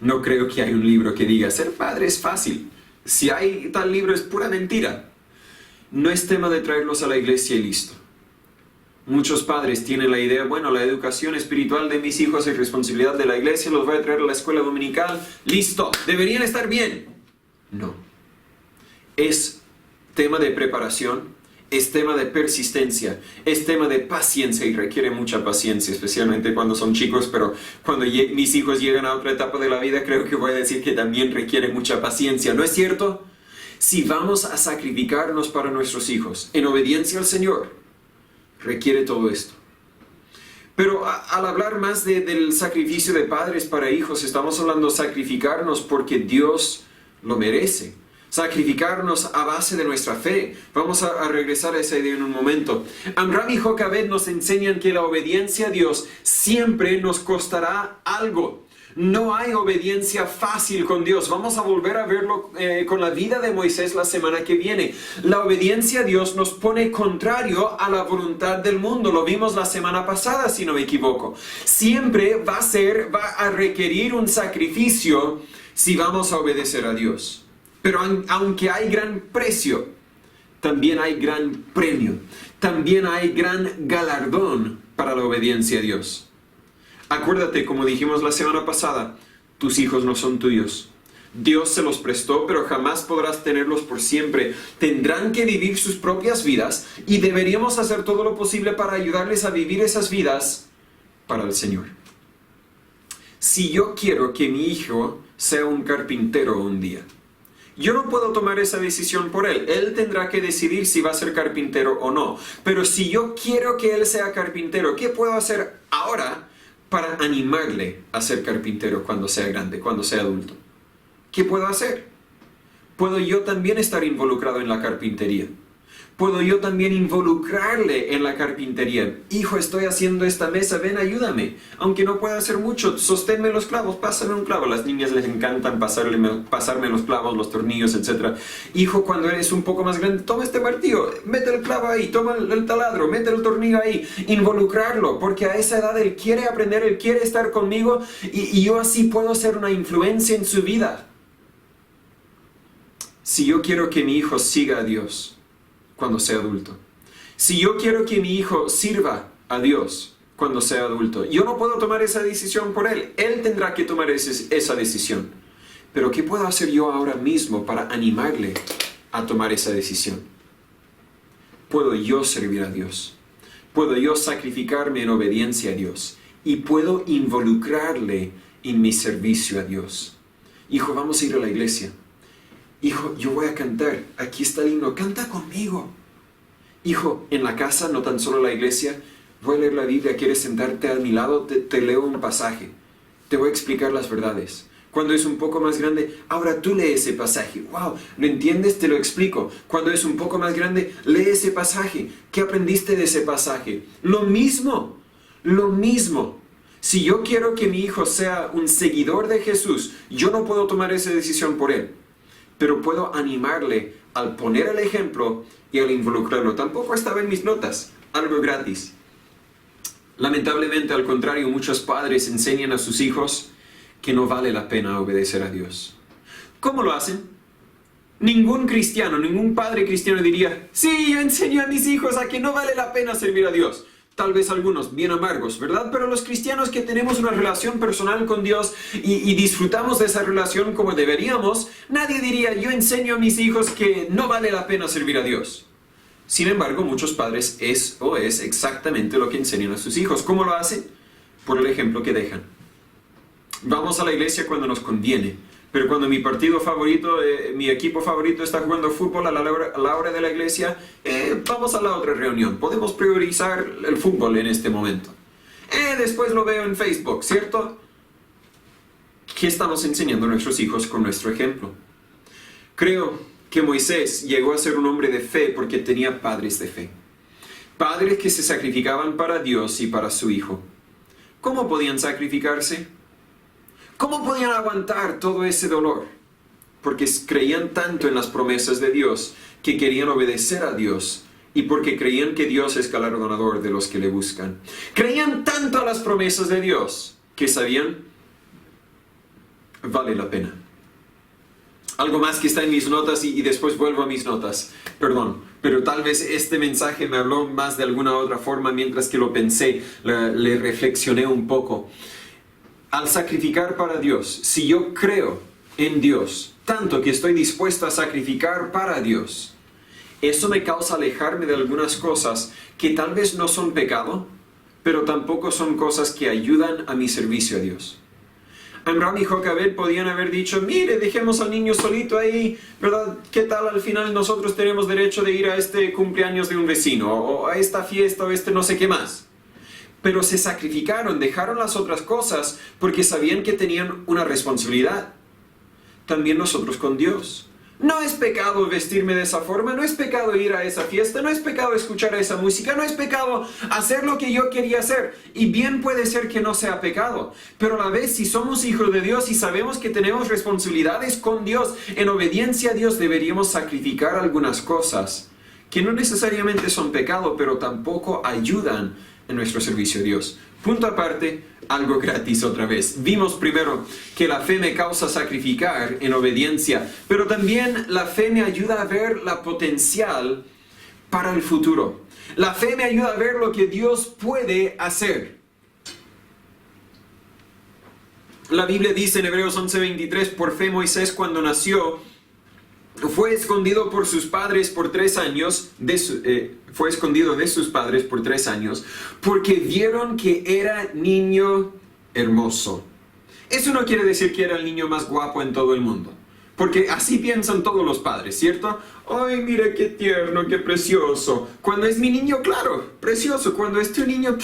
No creo que hay un libro que diga, ser padre es fácil. Si hay tal libro es pura mentira. No es tema de traerlos a la iglesia y listo. Muchos padres tienen la idea, bueno, la educación espiritual de mis hijos es responsabilidad de la iglesia, los voy a traer a la escuela dominical, listo, deberían estar bien. No. Es tema de preparación, es tema de persistencia, es tema de paciencia y requiere mucha paciencia, especialmente cuando son chicos, pero cuando mis hijos llegan a otra etapa de la vida, creo que voy a decir que también requiere mucha paciencia, ¿no es cierto? Si vamos a sacrificarnos para nuestros hijos en obediencia al Señor, requiere todo esto. Pero al hablar más del sacrificio de padres para hijos, estamos hablando de sacrificarnos porque Dios lo merece. Sacrificarnos a base de nuestra fe. Vamos a regresar a esa idea en un momento. Amram y Jocabed nos enseñan que la obediencia a Dios siempre nos costará algo. No hay obediencia fácil con Dios. Vamos a volver a verlo con la vida de Moisés la semana que viene. La obediencia a Dios nos pone contrario a la voluntad del mundo. Lo vimos la semana pasada, si no me equivoco. Siempre va a requerir un sacrificio si vamos a obedecer a Dios. Pero aunque hay gran precio, también hay gran premio. También hay gran galardón para la obediencia a Dios. Acuérdate, como dijimos la semana pasada, tus hijos no son tuyos. Dios se los prestó, pero jamás podrás tenerlos por siempre. Tendrán que vivir sus propias vidas y deberíamos hacer todo lo posible para ayudarles a vivir esas vidas para el Señor. Si yo quiero que mi hijo sea un carpintero un día, yo no puedo tomar esa decisión por él. Él tendrá que decidir si va a ser carpintero o no. Pero si yo quiero que él sea carpintero, ¿qué puedo hacer ahora para animarle a ser carpintero cuando sea grande, cuando sea adulto? ¿Qué puedo hacer? ¿Puedo yo también estar involucrado en la carpintería? ¿Puedo yo también involucrarle en la carpintería? Hijo, estoy haciendo esta mesa, ven, ayúdame. Aunque no pueda hacer mucho, sosténme los clavos, pásame un clavo. A las niñas les encantan pasarme los clavos, los tornillos, etc. Hijo, cuando eres un poco más grande, toma este martillo, mete el clavo ahí, toma el taladro, mete el tornillo ahí. Involucrarlo, porque a esa edad él quiere aprender, él quiere estar conmigo y yo así puedo ser una influencia en su vida. Si yo quiero que mi hijo siga a Dios cuando sea adulto, si yo quiero que mi hijo sirva a Dios cuando sea adulto, yo no puedo tomar esa decisión por él. Él tendrá que tomar esa decisión. Pero ¿qué puedo hacer yo ahora mismo para animarle a tomar esa decisión? Puedo yo servir a Dios. Puedo yo sacrificarme en obediencia a Dios. Y puedo involucrarle en mi servicio a Dios. Hijo, vamos a ir a la iglesia. Hijo, yo voy a cantar. Aquí está el himno. Canta conmigo. Hijo, en la casa, no tan solo en la iglesia, voy a leer la Biblia. ¿Quieres sentarte a mi lado? Te leo un pasaje. Te voy a explicar las verdades. Cuando es un poco más grande, ahora tú lee ese pasaje. ¡Wow! ¿Lo entiendes? Te lo explico. Cuando es un poco más grande, lee ese pasaje. ¿Qué aprendiste de ese pasaje? Lo mismo. Lo mismo. Si yo quiero que mi hijo sea un seguidor de Jesús, yo no puedo tomar esa decisión por él. Pero puedo animarle al poner el ejemplo y al involucrarlo. Tampoco estaba en mis notas, algo gratis. Lamentablemente, al contrario, muchos padres enseñan a sus hijos que no vale la pena obedecer a Dios. ¿Cómo lo hacen? Ningún cristiano, ningún padre cristiano diría, sí, yo enseño a mis hijos a que no vale la pena servir a Dios. Tal vez algunos bien amargos, ¿verdad? Pero los cristianos que tenemos una relación personal con Dios y disfrutamos de esa relación como deberíamos, nadie diría, yo enseño a mis hijos que no vale la pena servir a Dios. Sin embargo, muchos padres es exactamente lo que enseñan a sus hijos. ¿Cómo lo hacen? Por el ejemplo que dejan. Vamos a la iglesia cuando nos conviene, pero cuando mi partido favorito, mi equipo favorito está jugando fútbol a la hora de la iglesia, vamos a la otra reunión. Podemos priorizar el fútbol en este momento. Después lo veo en Facebook, ¿cierto? ¿Qué estamos enseñando a nuestros hijos con nuestro ejemplo? Creo que Moisés llegó a ser un hombre de fe porque tenía padres de fe. Padres que se sacrificaban para Dios y para su hijo. ¿Cómo podían sacrificarse? ¿Cómo podían aguantar todo ese dolor? Porque creían tanto en las promesas de Dios que querían obedecer a Dios y porque creían que Dios es galardonador de los que le buscan. Creían tanto a las promesas de Dios que sabían, vale la pena. Algo más que está en mis notas y después vuelvo a mis notas. Perdón, pero tal vez este mensaje me habló más de alguna otra forma mientras que lo pensé, le reflexioné un poco. Al sacrificar para Dios, si yo creo en Dios, tanto que estoy dispuesto a sacrificar para Dios, eso me causa alejarme de algunas cosas que tal vez no son pecado, pero tampoco son cosas que ayudan a mi servicio a Dios. Amram y Jocabed podían haber dicho, mire, dejemos al niño solito ahí, ¿verdad? ¿Qué tal al final nosotros tenemos derecho de ir a este cumpleaños de un vecino, o a esta fiesta, o no sé qué más? pero se sacrificaron, dejaron las otras cosas porque sabían que tenían una responsabilidad. También nosotros con Dios. No es pecado vestirme de esa forma, no es pecado ir a esa fiesta, no es pecado escuchar esa música, no es pecado hacer lo que yo quería hacer. Y bien puede ser que no sea pecado, pero a la vez si somos hijos de Dios y sabemos que tenemos responsabilidades con Dios, en obediencia a Dios deberíamos sacrificar algunas cosas que no necesariamente son pecado, pero tampoco ayudan en nuestro servicio a Dios. Punto aparte, algo gratis otra vez. Vimos primero que la fe me causa sacrificar en obediencia, pero también la fe me ayuda a ver la potencial para el futuro. La fe me ayuda a ver lo que Dios puede hacer. La Biblia dice en Hebreos 11:23, por fe Moisés cuando nació, fue escondido por sus padres por 3 años, fue escondido de sus padres por 3 años, porque vieron que era niño hermoso. Eso no quiere decir que era el niño más guapo en todo el mundo, porque así piensan todos los padres, ¿cierto? ¡Ay, mira qué tierno, qué precioso! Cuando es mi niño, claro, precioso. Cuando es tu niño,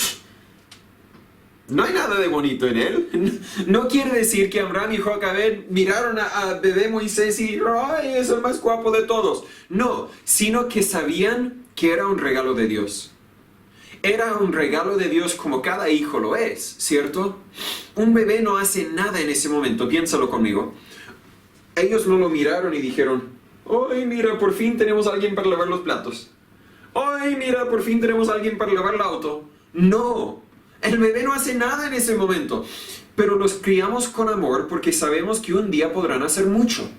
no hay nada de bonito en él. No quiere decir que Amram y Jocabed miraron a bebé Moisés y ¡ay, es el más guapo de todos! No, sino que sabían que era un regalo de Dios. Era un regalo de Dios como cada hijo lo es, ¿cierto? Un bebé no hace nada en ese momento, piénsalo conmigo. Ellos no lo miraron y dijeron, ¡ay, mira, por fin tenemos a alguien para lavar los platos! ¡Ay, mira, por fin tenemos a alguien para lavar el auto! ¡No! El bebé no hace nada en ese momento, pero los criamos con amor porque sabemos que un día podrán hacer mucho.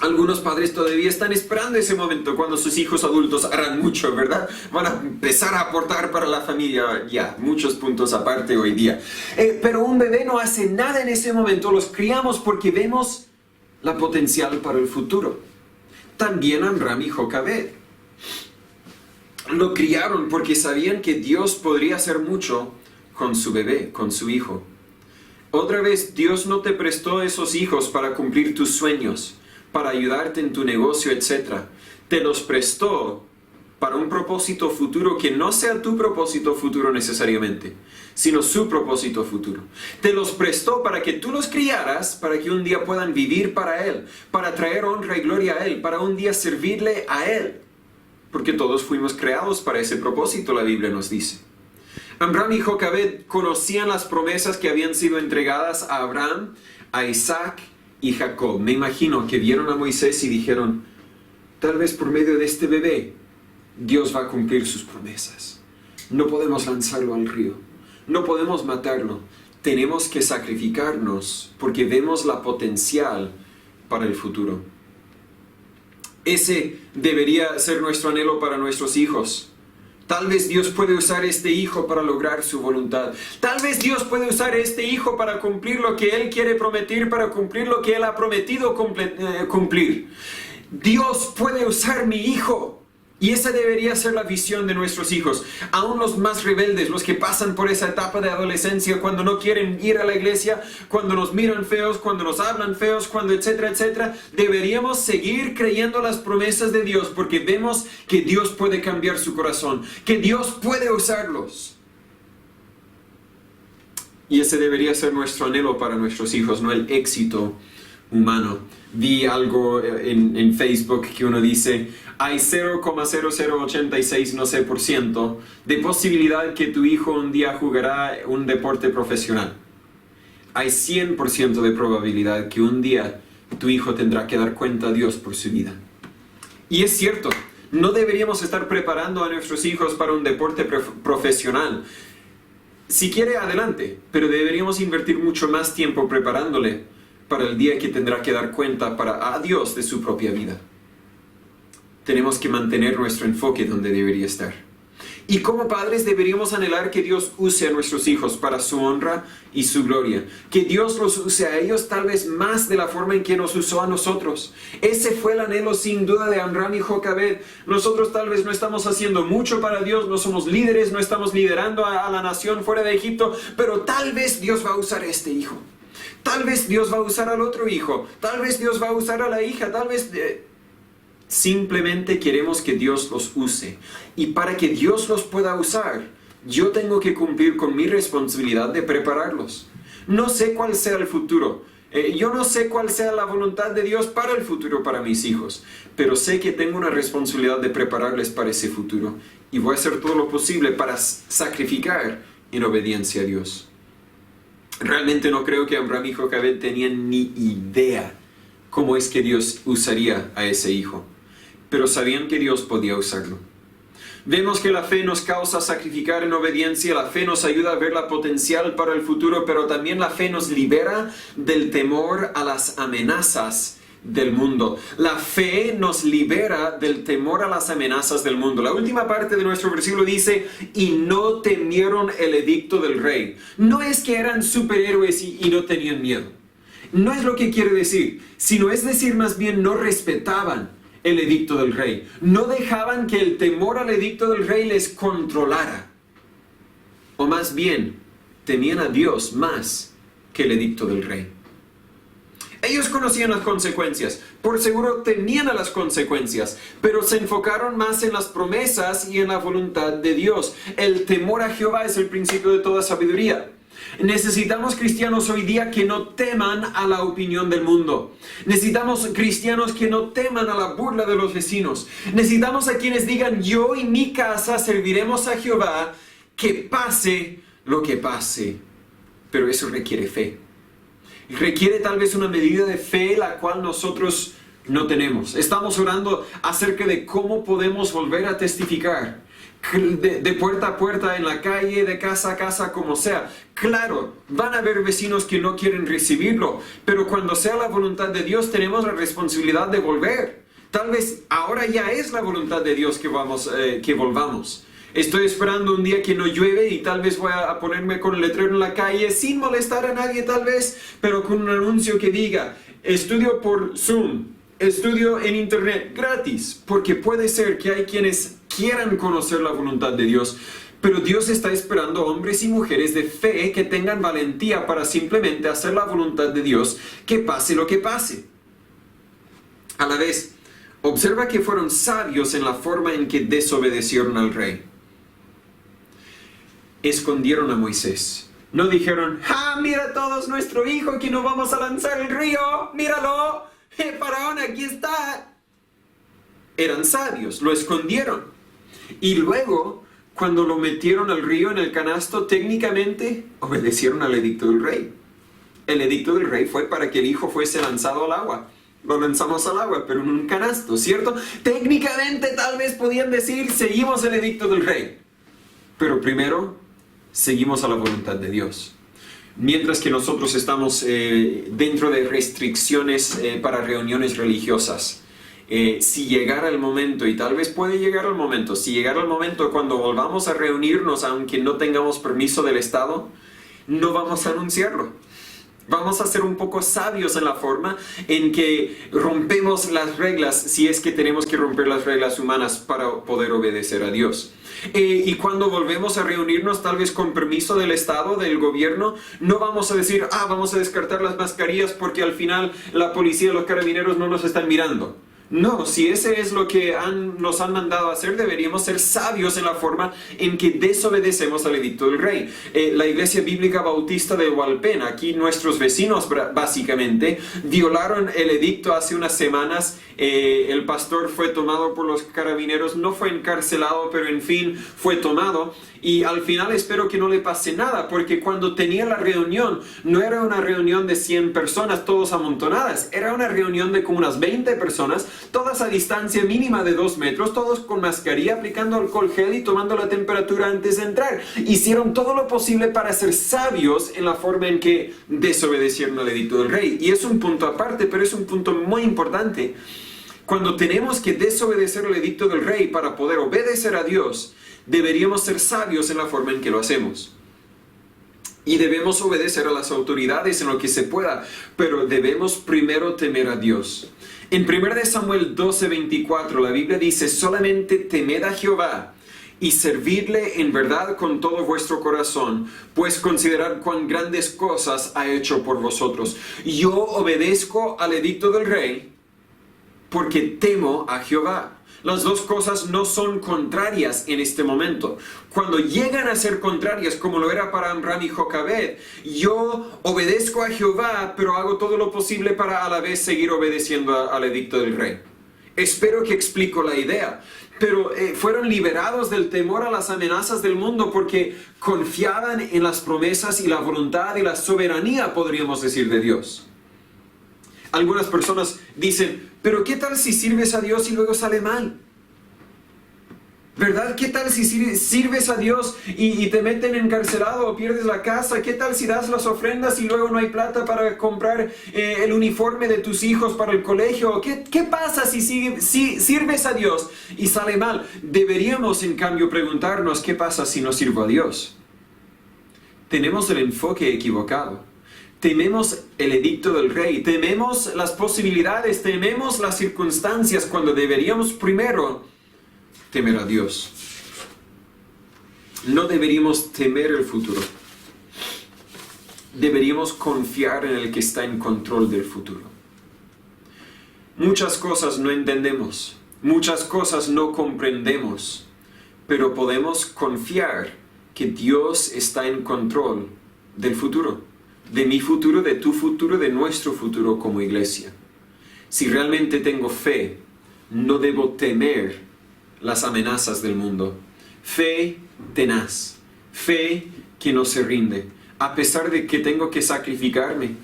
Algunos padres todavía están esperando ese momento cuando sus hijos adultos harán mucho, ¿verdad? Van a empezar a aportar para la familia, ya, muchos puntos aparte hoy día. Pero un bebé no hace nada en ese momento, los criamos porque vemos la potencial para el futuro. También Amram y Jocabed. Lo criaron porque sabían que Dios podría hacer mucho con su bebé, con su hijo. Otra vez, Dios no te prestó esos hijos para cumplir tus sueños, para ayudarte en tu negocio, etc. Te los prestó para un propósito futuro que no sea tu propósito futuro necesariamente, sino su propósito futuro. Te los prestó para que tú los criaras, para que un día puedan vivir para Él, para traer honra y gloria a Él, para un día servirle a Él. Porque todos fuimos creados para ese propósito, la Biblia nos dice. Amram y Jocabed conocían las promesas que habían sido entregadas a Abraham, a Isaac y Jacob. Me imagino que vieron a Moisés y dijeron, tal vez por medio de este bebé, Dios va a cumplir sus promesas. No podemos lanzarlo al río, no podemos matarlo. Tenemos que sacrificarnos porque vemos la potencial para el futuro. Ese debería ser nuestro anhelo para nuestros hijos. Tal vez Dios puede usar este hijo para lograr su voluntad. Tal vez Dios puede usar este hijo para cumplir lo que Él quiere prometer, para cumplir lo que Él ha prometido cumplir. Dios puede usar mi hijo. Y esa debería ser la visión de nuestros hijos. Aún los más rebeldes, los que pasan por esa etapa de adolescencia, cuando no quieren ir a la iglesia, cuando nos miran feos, cuando nos hablan feos, cuando etcétera, etcétera, deberíamos seguir creyendo las promesas de Dios porque vemos que Dios puede cambiar su corazón, que Dios puede usarlos. Y ese debería ser nuestro anhelo para nuestros hijos, no el éxito humano. Vi algo en Facebook que uno dice, hay 0,0086 no sé por ciento de posibilidad que tu hijo un día jugará un deporte profesional. Hay 100% de probabilidad que un día tu hijo tendrá que dar cuenta a Dios por su vida. Y es cierto, no deberíamos estar preparando a nuestros hijos para un deporte profesional. Si quiere, adelante, pero deberíamos invertir mucho más tiempo preparándole para el día que tendrá que dar cuenta a Dios de su propia vida. Tenemos que mantener nuestro enfoque donde debería estar. Y como padres deberíamos anhelar que Dios use a nuestros hijos para su honra y su gloria. Que Dios los use a ellos tal vez más de la forma en que nos usó a nosotros. Ese fue el anhelo sin duda de Amram y Jocabed. Nosotros tal vez no estamos haciendo mucho para Dios, no somos líderes, no estamos liderando a la nación fuera de Egipto, pero tal vez Dios va a usar a este hijo. Tal vez Dios va a usar al otro hijo, tal vez Dios va a usar a la hija, tal vez... Simplemente queremos que Dios los use. Y para que Dios los pueda usar, yo tengo que cumplir con mi responsabilidad de prepararlos. No sé cuál sea el futuro. Yo no sé cuál sea la voluntad de Dios para el futuro para mis hijos, pero sé que tengo una responsabilidad de prepararles para ese futuro y voy a hacer todo lo posible para sacrificar en obediencia a Dios. Realmente no creo que Abraham y Jochebed tenían ni idea cómo es que Dios usaría a ese hijo, pero sabían que Dios podía usarlo. Vemos que la fe nos causa sacrificar en obediencia, la fe nos ayuda a ver la potencial para el futuro, pero también la fe nos libera del temor a las amenazas del mundo. La fe nos libera del temor a las amenazas del mundo. La última parte de nuestro versículo dice, y no temieron el edicto del rey. No es que eran superhéroes y no tenían miedo. No es lo que quiere decir, sino es decir más bien no respetaban el edicto del rey. No dejaban que el temor al edicto del rey les controlara. O más bien, temían a Dios más que el edicto del rey. Ellos conocían las consecuencias, por seguro temían a las consecuencias, pero se enfocaron más en las promesas y en la voluntad de Dios. El temor a Jehová es el principio de toda sabiduría. Necesitamos cristianos hoy día que no teman a la opinión del mundo. Necesitamos cristianos que no teman a la burla de los vecinos. Necesitamos a quienes digan, yo y mi casa serviremos a Jehová, que pase lo que pase. Pero eso requiere fe. Requiere tal vez una medida de fe la cual nosotros no tenemos. Estamos orando acerca de cómo podemos volver a testificar. De puerta a puerta, en la calle, de casa a casa, como sea. Claro, van a haber vecinos que no quieren recibirlo, pero cuando sea la voluntad de Dios tenemos la responsabilidad de volver. Tal vez ahora ya es la voluntad de Dios que volvamos. Estoy esperando un día que no llueve y tal vez voy a ponerme con el letrero en la calle sin molestar a nadie tal vez, pero con un anuncio que diga, estudio por Zoom, estudio en internet gratis, porque puede ser que hay quienes quieran conocer la voluntad de Dios, pero Dios está esperando hombres y mujeres de fe que tengan valentía para simplemente hacer la voluntad de Dios, que pase lo que pase. A la vez, observa que fueron sabios en la forma en que desobedecieron al rey. Escondieron a Moisés. No dijeron, ¡ah, mira todos nuestro hijo que nos vamos a lanzar al río! ¡Míralo! ¡Faraón, aquí está! Eran sabios, lo escondieron. Y luego, cuando lo metieron al río en el canasto, técnicamente obedecieron al edicto del rey. El edicto del rey fue para que el hijo fuese lanzado al agua. Lo lanzamos al agua, pero en un canasto, ¿cierto? Técnicamente tal vez podían decir, seguimos el edicto del rey. Pero primero, seguimos a la voluntad de Dios. Mientras que nosotros estamos dentro de restricciones para reuniones religiosas, si llegara el momento, y tal vez puede llegar el momento, si llegara el momento cuando volvamos a reunirnos, aunque no tengamos permiso del Estado, no vamos a anunciarlo. Vamos a ser un poco sabios en la forma en que rompemos las reglas, si es que tenemos que romper las reglas humanas para poder obedecer a Dios. Y cuando volvemos a reunirnos, tal vez con permiso del Estado, del gobierno, no vamos a decir, vamos a descartar las mascarillas porque al final la policía y los carabineros no nos están mirando. No, si ese es lo que nos han mandado a hacer, deberíamos ser sabios en la forma en que desobedecemos al edicto del rey. La Iglesia Bíblica Bautista de Hualpén, aquí nuestros vecinos básicamente, violaron el edicto hace unas semanas. El pastor fue tomado por los carabineros, no fue encarcelado, pero en fin, fue tomado. Y al final espero que no le pase nada, porque cuando tenía la reunión, no era una reunión de 100 personas, todos amontonadas. Era una reunión de como unas 20 personas, todas a distancia mínima de 2 metros, todos con mascarilla, aplicando alcohol gel y tomando la temperatura antes de entrar. Hicieron todo lo posible para ser sabios en la forma en que desobedecieron al edicto del rey. Y es un punto aparte, pero es un punto muy importante. Cuando tenemos que desobedecer el edicto del rey para poder obedecer a Dios, deberíamos ser sabios en la forma en que lo hacemos. Y debemos obedecer a las autoridades en lo que se pueda, pero debemos primero temer a Dios. En 1 Samuel 12:24 la Biblia dice, solamente temed a Jehová y servidle en verdad con todo vuestro corazón, pues considerad cuán grandes cosas ha hecho por vosotros. Yo obedezco al edicto del rey porque temo a Jehová. Las dos cosas no son contrarias en este momento. Cuando llegan a ser contrarias, como lo era para Amram y Jocabed, yo obedezco a Jehová, pero hago todo lo posible para a la vez seguir obedeciendo al edicto del rey. Espero que explico la idea. Pero fueron liberados del temor a las amenazas del mundo porque confiaban en las promesas y la voluntad y la soberanía, podríamos decir, de Dios. Algunas personas dicen, pero ¿qué tal si sirves a Dios y luego sale mal? ¿Verdad? ¿Qué tal si sirves a Dios y te meten encarcelado o pierdes la casa? ¿Qué tal si das las ofrendas y luego no hay plata para comprar el uniforme de tus hijos para el colegio? ¿Qué pasa si sirves a Dios y sale mal? Deberíamos, en cambio, preguntarnos, ¿qué pasa si no sirvo a Dios? Tenemos el enfoque equivocado. Tememos el edicto del rey, tememos las posibilidades, tememos las circunstancias cuando deberíamos primero temer a Dios. No deberíamos temer el futuro. Deberíamos confiar en el que está en control del futuro. Muchas cosas no entendemos, muchas cosas no comprendemos, pero podemos confiar que Dios está en control del futuro. De mi futuro, de tu futuro, de nuestro futuro como iglesia. Si realmente tengo fe, no debo temer las amenazas del mundo. Fe tenaz, fe que no se rinde, a pesar de que tengo que sacrificarme,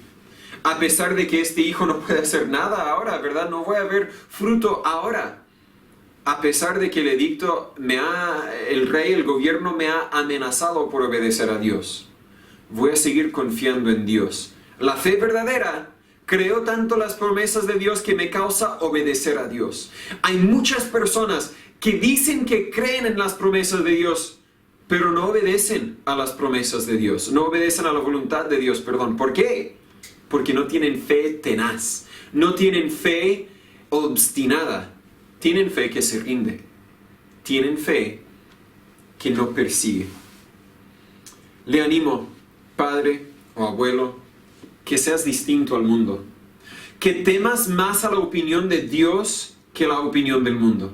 a pesar de que este hijo no puede hacer nada ahora, ¿verdad? No voy a ver fruto ahora. A pesar de que el edicto el rey, el gobierno me ha amenazado por obedecer a Dios. Voy a seguir confiando en Dios. La fe verdadera, creo tanto las promesas de Dios que me causa obedecer a Dios. Hay muchas personas que dicen que creen en las promesas de Dios, pero no obedecen a las promesas de Dios. No obedecen a la voluntad de Dios, perdón. ¿Por qué? Porque no tienen fe tenaz. No tienen fe obstinada. Tienen fe que se rinde. Tienen fe que no persigue. Le animo, padre o abuelo, que seas distinto al mundo. Que temas más a la opinión de Dios que la opinión del mundo.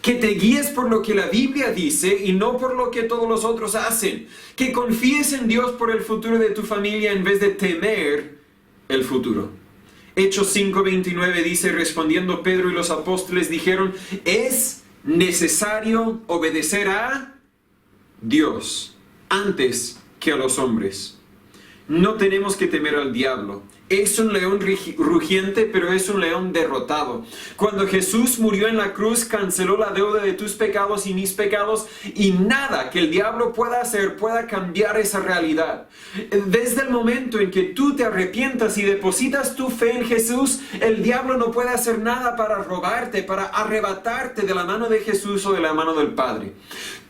Que te guíes por lo que la Biblia dice y no por lo que todos los otros hacen. Que confíes en Dios por el futuro de tu familia en vez de temer el futuro. Hechos 5:29 dice, respondiendo Pedro y los apóstoles dijeron, es necesario obedecer a Dios antes que a los hombres. No tenemos que temer al diablo. Es un león rugiente, pero es un león derrotado. Cuando Jesús murió en la cruz, canceló la deuda de tus pecados y mis pecados, y nada que el diablo pueda hacer pueda cambiar esa realidad. Desde el momento en que tú te arrepientas y depositas tu fe en Jesús, el diablo no puede hacer nada para robarte, para arrebatarte de la mano de Jesús o de la mano del Padre.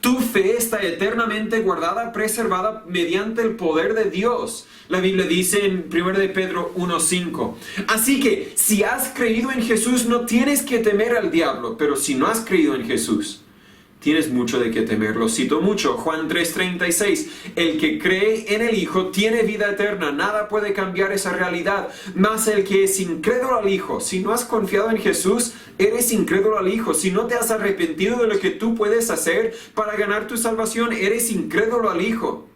Tu fe está eternamente guardada, preservada mediante el poder de Dios. La Biblia dice en 1 de Pedro 1:5. Así que si has creído en Jesús no tienes que temer al diablo, pero si no has creído en Jesús, tienes mucho de qué temerlo. Cito mucho, Juan 3:36. El que cree en el Hijo tiene vida eterna. Nada puede cambiar esa realidad. Mas el que es incrédulo al Hijo, si no has confiado en Jesús, eres incrédulo al Hijo. Si no te has arrepentido de lo que tú puedes hacer para ganar tu salvación, eres incrédulo al Hijo.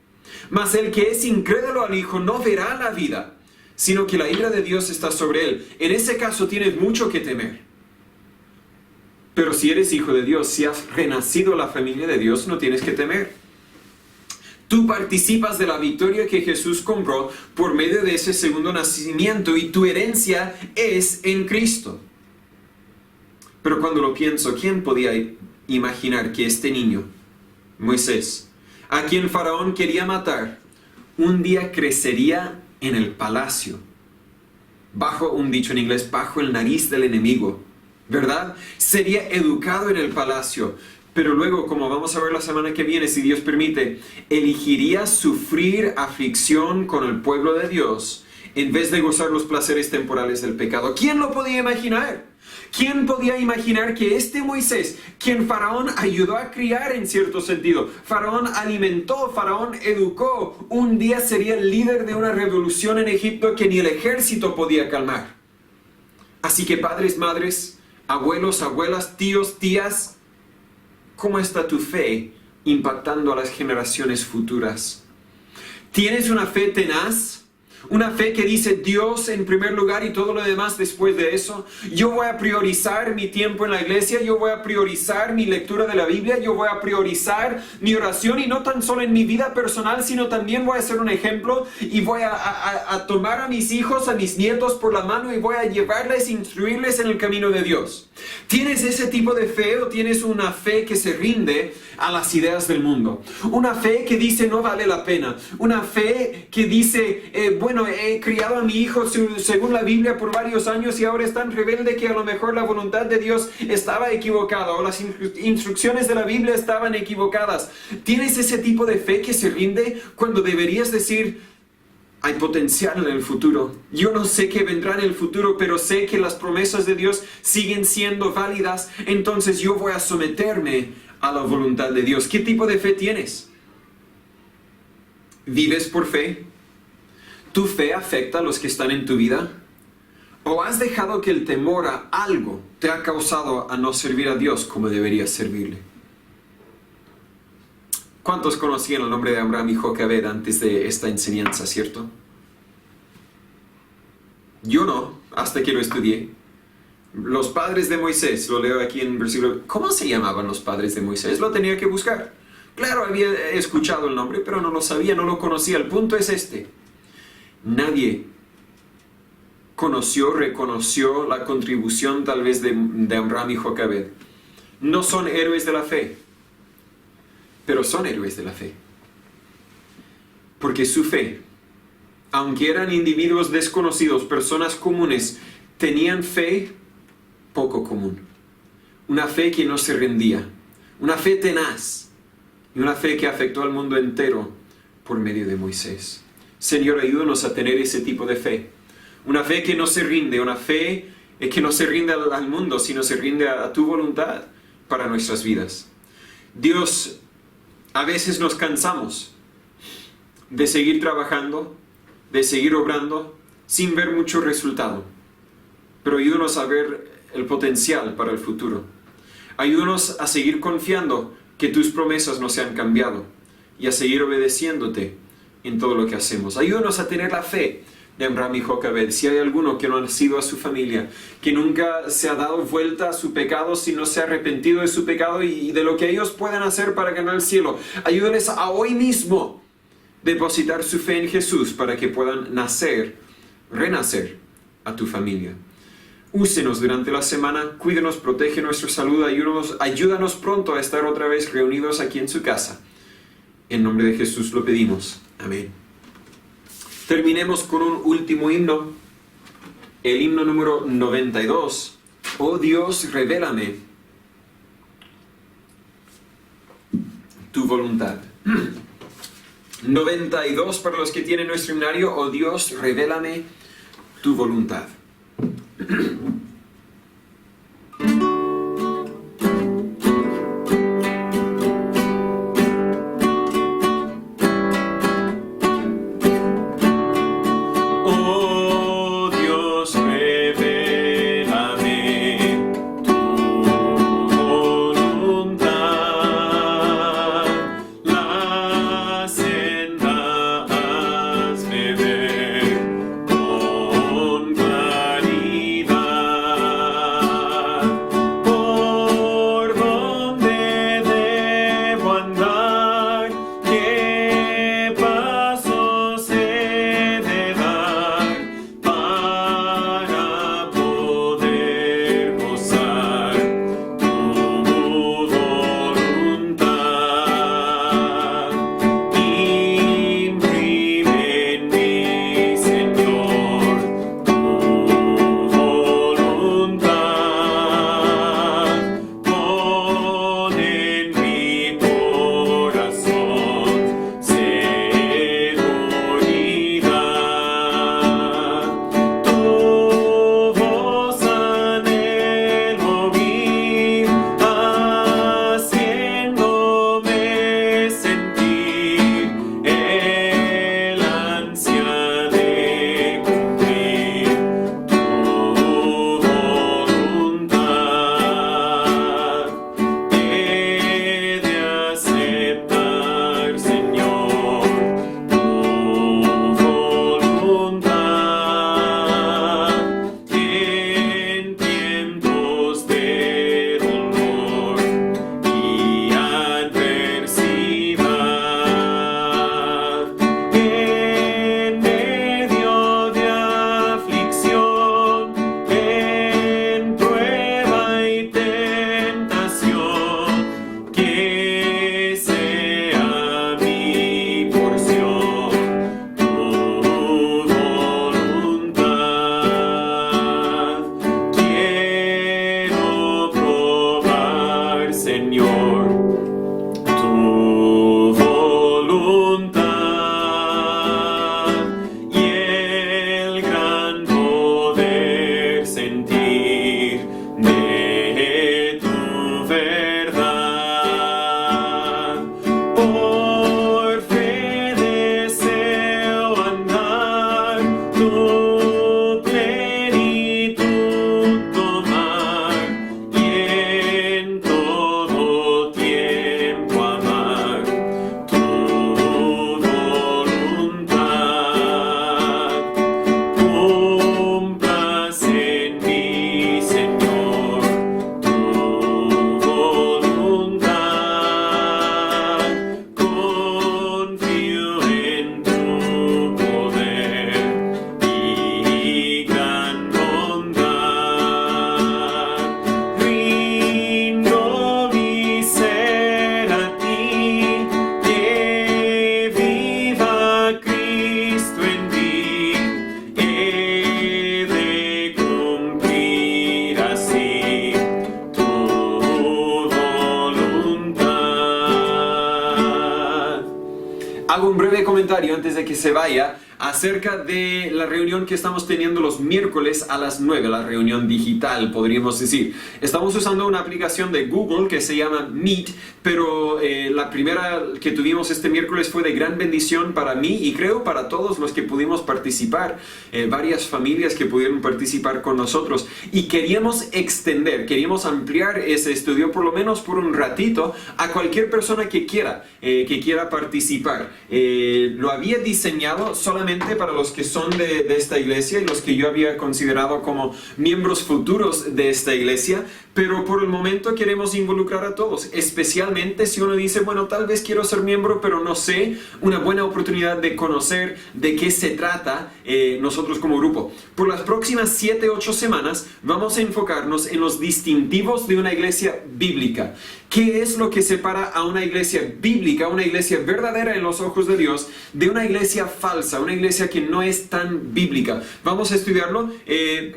Mas el que es incrédulo al Hijo no verá la vida, sino que la ira de Dios está sobre él. En ese caso tienes mucho que temer. Pero si eres hijo de Dios, si has renacido a la familia de Dios, no tienes que temer. Tú participas de la victoria que Jesús compró por medio de ese segundo nacimiento y tu herencia es en Cristo. Pero cuando lo pienso, ¿quién podía imaginar que este niño, Moisés, a quien Faraón quería matar, un día crecería en el palacio, bajo un dicho en inglés, bajo el nariz del enemigo, ¿verdad? Sería educado en el palacio, pero luego, como vamos a ver la semana que viene, si Dios permite, elegiría sufrir aflicción con el pueblo de Dios en vez de gozar los placeres temporales del pecado. ¿Quién lo podía imaginar? ¿Quién podía imaginar que este Moisés, quien Faraón ayudó a criar en cierto sentido, Faraón alimentó, Faraón educó, un día sería el líder de una revolución en Egipto que ni el ejército podía calmar? Así que padres, madres, abuelos, abuelas, tíos, tías, ¿cómo está tu fe impactando a las generaciones futuras? ¿Tienes una fe tenaz? Una fe que dice Dios en primer lugar y todo lo demás después de eso. Yo voy a priorizar mi tiempo en la iglesia, yo voy a priorizar mi lectura de la Biblia, yo voy a priorizar mi oración y no tan solo en mi vida personal, sino también voy a ser un ejemplo y voy a tomar a mis hijos, a mis nietos por la mano y voy a llevarles, instruirles en el camino de Dios. ¿Tienes ese tipo de fe o tienes una fe que se rinde a las ideas del mundo? Una fe que dice no vale la pena. Una fe que dice, bueno, he criado a mi hijo según la Biblia por varios años y ahora es tan rebelde que a lo mejor la voluntad de Dios estaba equivocada o las instrucciones de la Biblia estaban equivocadas. ¿Tienes ese tipo de fe que se rinde cuando deberías decir, hay potencial en el futuro? Yo no sé qué vendrá en el futuro, pero sé que las promesas de Dios siguen siendo válidas, entonces yo voy a someterme a la voluntad de Dios. ¿Qué tipo de fe tienes? ¿Vives por fe? ¿Tu fe afecta a los que están en tu vida? ¿O has dejado que el temor a algo te ha causado a no servir a Dios como deberías servirle? ¿Cuántos conocían el nombre de Abraham y Joquebed antes de esta enseñanza, cierto? Yo no, hasta que lo estudié. Los padres de Moisés, lo leo aquí en versículo. ¿Cómo se llamaban los padres de Moisés? Lo tenía que buscar. Claro, había escuchado el nombre, pero no lo sabía, no lo conocía. El punto es este. Nadie conoció, reconoció la contribución tal vez de Abraham y Joquebed. No son héroes de la fe, pero son héroes de la fe. Porque su fe, aunque eran individuos desconocidos, personas comunes, tenían fe poco común. Una fe que no se rendía. Una fe tenaz. Y una fe que afectó al mundo entero por medio de Moisés. Señor, ayúdanos a tener ese tipo de fe. Una fe que no se rinde. Una fe que no se rinde al mundo, sino se rinde a tu voluntad para nuestras vidas. Dios, a veces nos cansamos de seguir trabajando, de seguir obrando, sin ver mucho resultado. Pero ayúdanos a ver el potencial para el futuro. Ayúdanos a seguir confiando que tus promesas no se han cambiado y a seguir obedeciéndote en todo lo que hacemos. Ayúdanos a tener la fe de Abraham y Joquebed. Si hay alguno que no ha sido a su familia, que nunca se ha dado vuelta a su pecado, sino se ha arrepentido de su pecado y de lo que ellos pueden hacer para ganar el cielo, ayúdales a hoy mismo depositar su fe en Jesús para que puedan nacer, renacer a tu familia. Úsenos durante la semana, cuídenos, protege nuestra salud, ayúdanos pronto a estar otra vez reunidos aquí en su casa. En nombre de Jesús lo pedimos. Amén. Terminemos con un último himno, el himno número 92. Oh Dios, revélame tu voluntad. 92 para los que tienen nuestro himnario. Oh Dios, revélame tu voluntad. Con Hago un breve comentario antes de que se vaya acerca de la reunión que estamos teniendo los miércoles a las 9, la reunión digital, podríamos decir. Estamos usando una aplicación de Google que se llama Meet, pero la primera que tuvimos este miércoles fue de gran bendición para mí y creo para todos los que pudimos participar, varias familias que pudieron participar con nosotros. Y queríamos queríamos ampliar ese estudio por lo menos por un ratito a cualquier persona que quiera participar. Lo había diseñado solamente para los que son de esta iglesia y los que yo había considerado como miembros futuros de esta iglesia, pero por el momento queremos involucrar a todos, especialmente si uno dice, bueno, tal vez quiero ser miembro, pero no sé, una buena oportunidad de conocer de qué se trata nosotros como grupo. Por las próximas 7-8 semanas vamos a enfocarnos en los distintivos de una iglesia bíblica. ¿Qué es lo que separa a una iglesia bíblica, una iglesia verdadera en los ojos de Dios, de una iglesia falsa, una iglesia que no es tan bíblica? Vamos a estudiarlo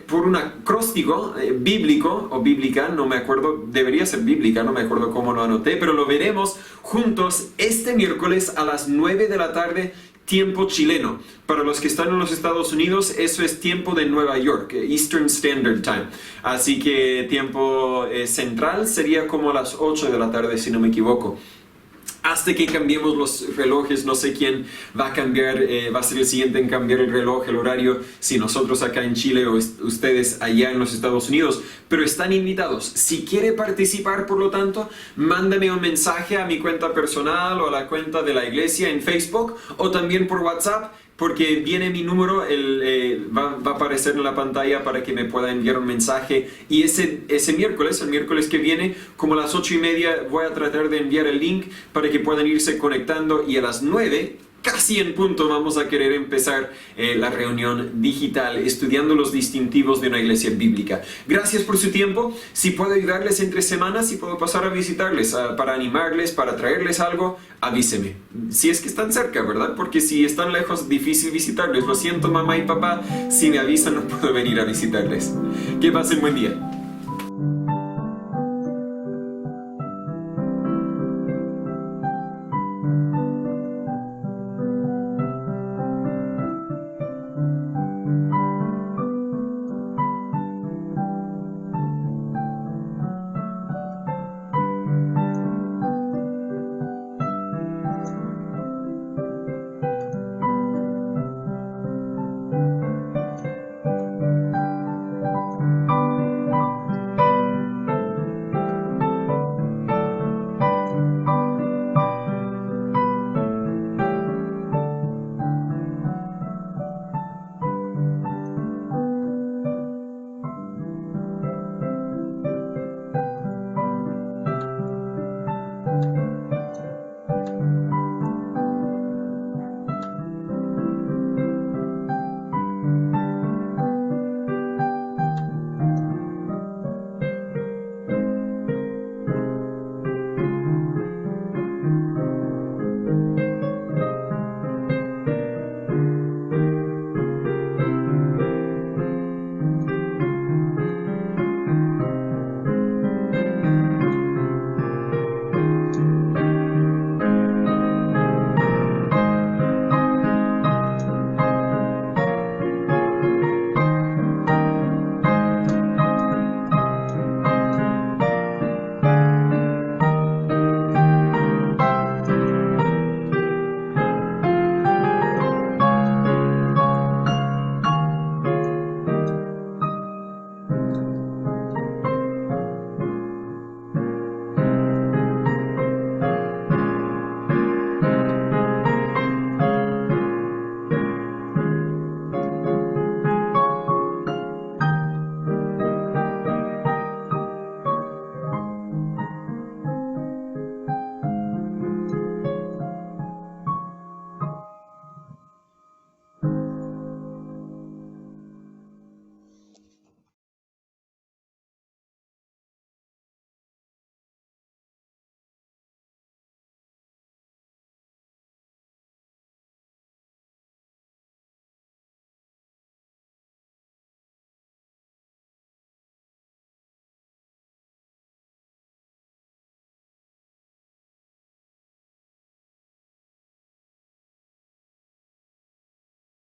por un acróstico bíblico o bíblica, no me acuerdo, debería ser bíblica, no me acuerdo cómo lo anoté, pero lo veremos juntos este miércoles a las 9 de la tarde, tiempo chileno. Para los que están en los Estados Unidos, eso es tiempo de Nueva York, Eastern Standard Time. Así que tiempo central sería como a las 8 de la tarde, si no me equivoco. Hasta que cambiemos los relojes, no sé quién va a cambiar, va a ser el siguiente en cambiar el reloj, el horario, si nosotros acá en Chile o ustedes allá en los Estados Unidos, pero están invitados. Si quiere participar, por lo tanto, mándame un mensaje a mi cuenta personal o a la cuenta de la iglesia en Facebook o también por WhatsApp, porque viene mi número, va a aparecer en la pantalla para que me pueda enviar un mensaje. Y ese miércoles, el miércoles que viene, como a las 8:30, voy a tratar de enviar el link para que puedan irse conectando. Y a las 9, casi en punto, vamos a querer empezar la reunión digital, estudiando los distintivos de una iglesia bíblica. Gracias por su tiempo. Si puedo ayudarles entre semanas, si puedo pasar a visitarles, para animarles, para traerles algo, avíseme. Si es que están cerca, ¿verdad? Porque si están lejos, difícil visitarles. Lo siento, mamá y papá, si me avisan no puedo venir a visitarles. Que pasen buen día.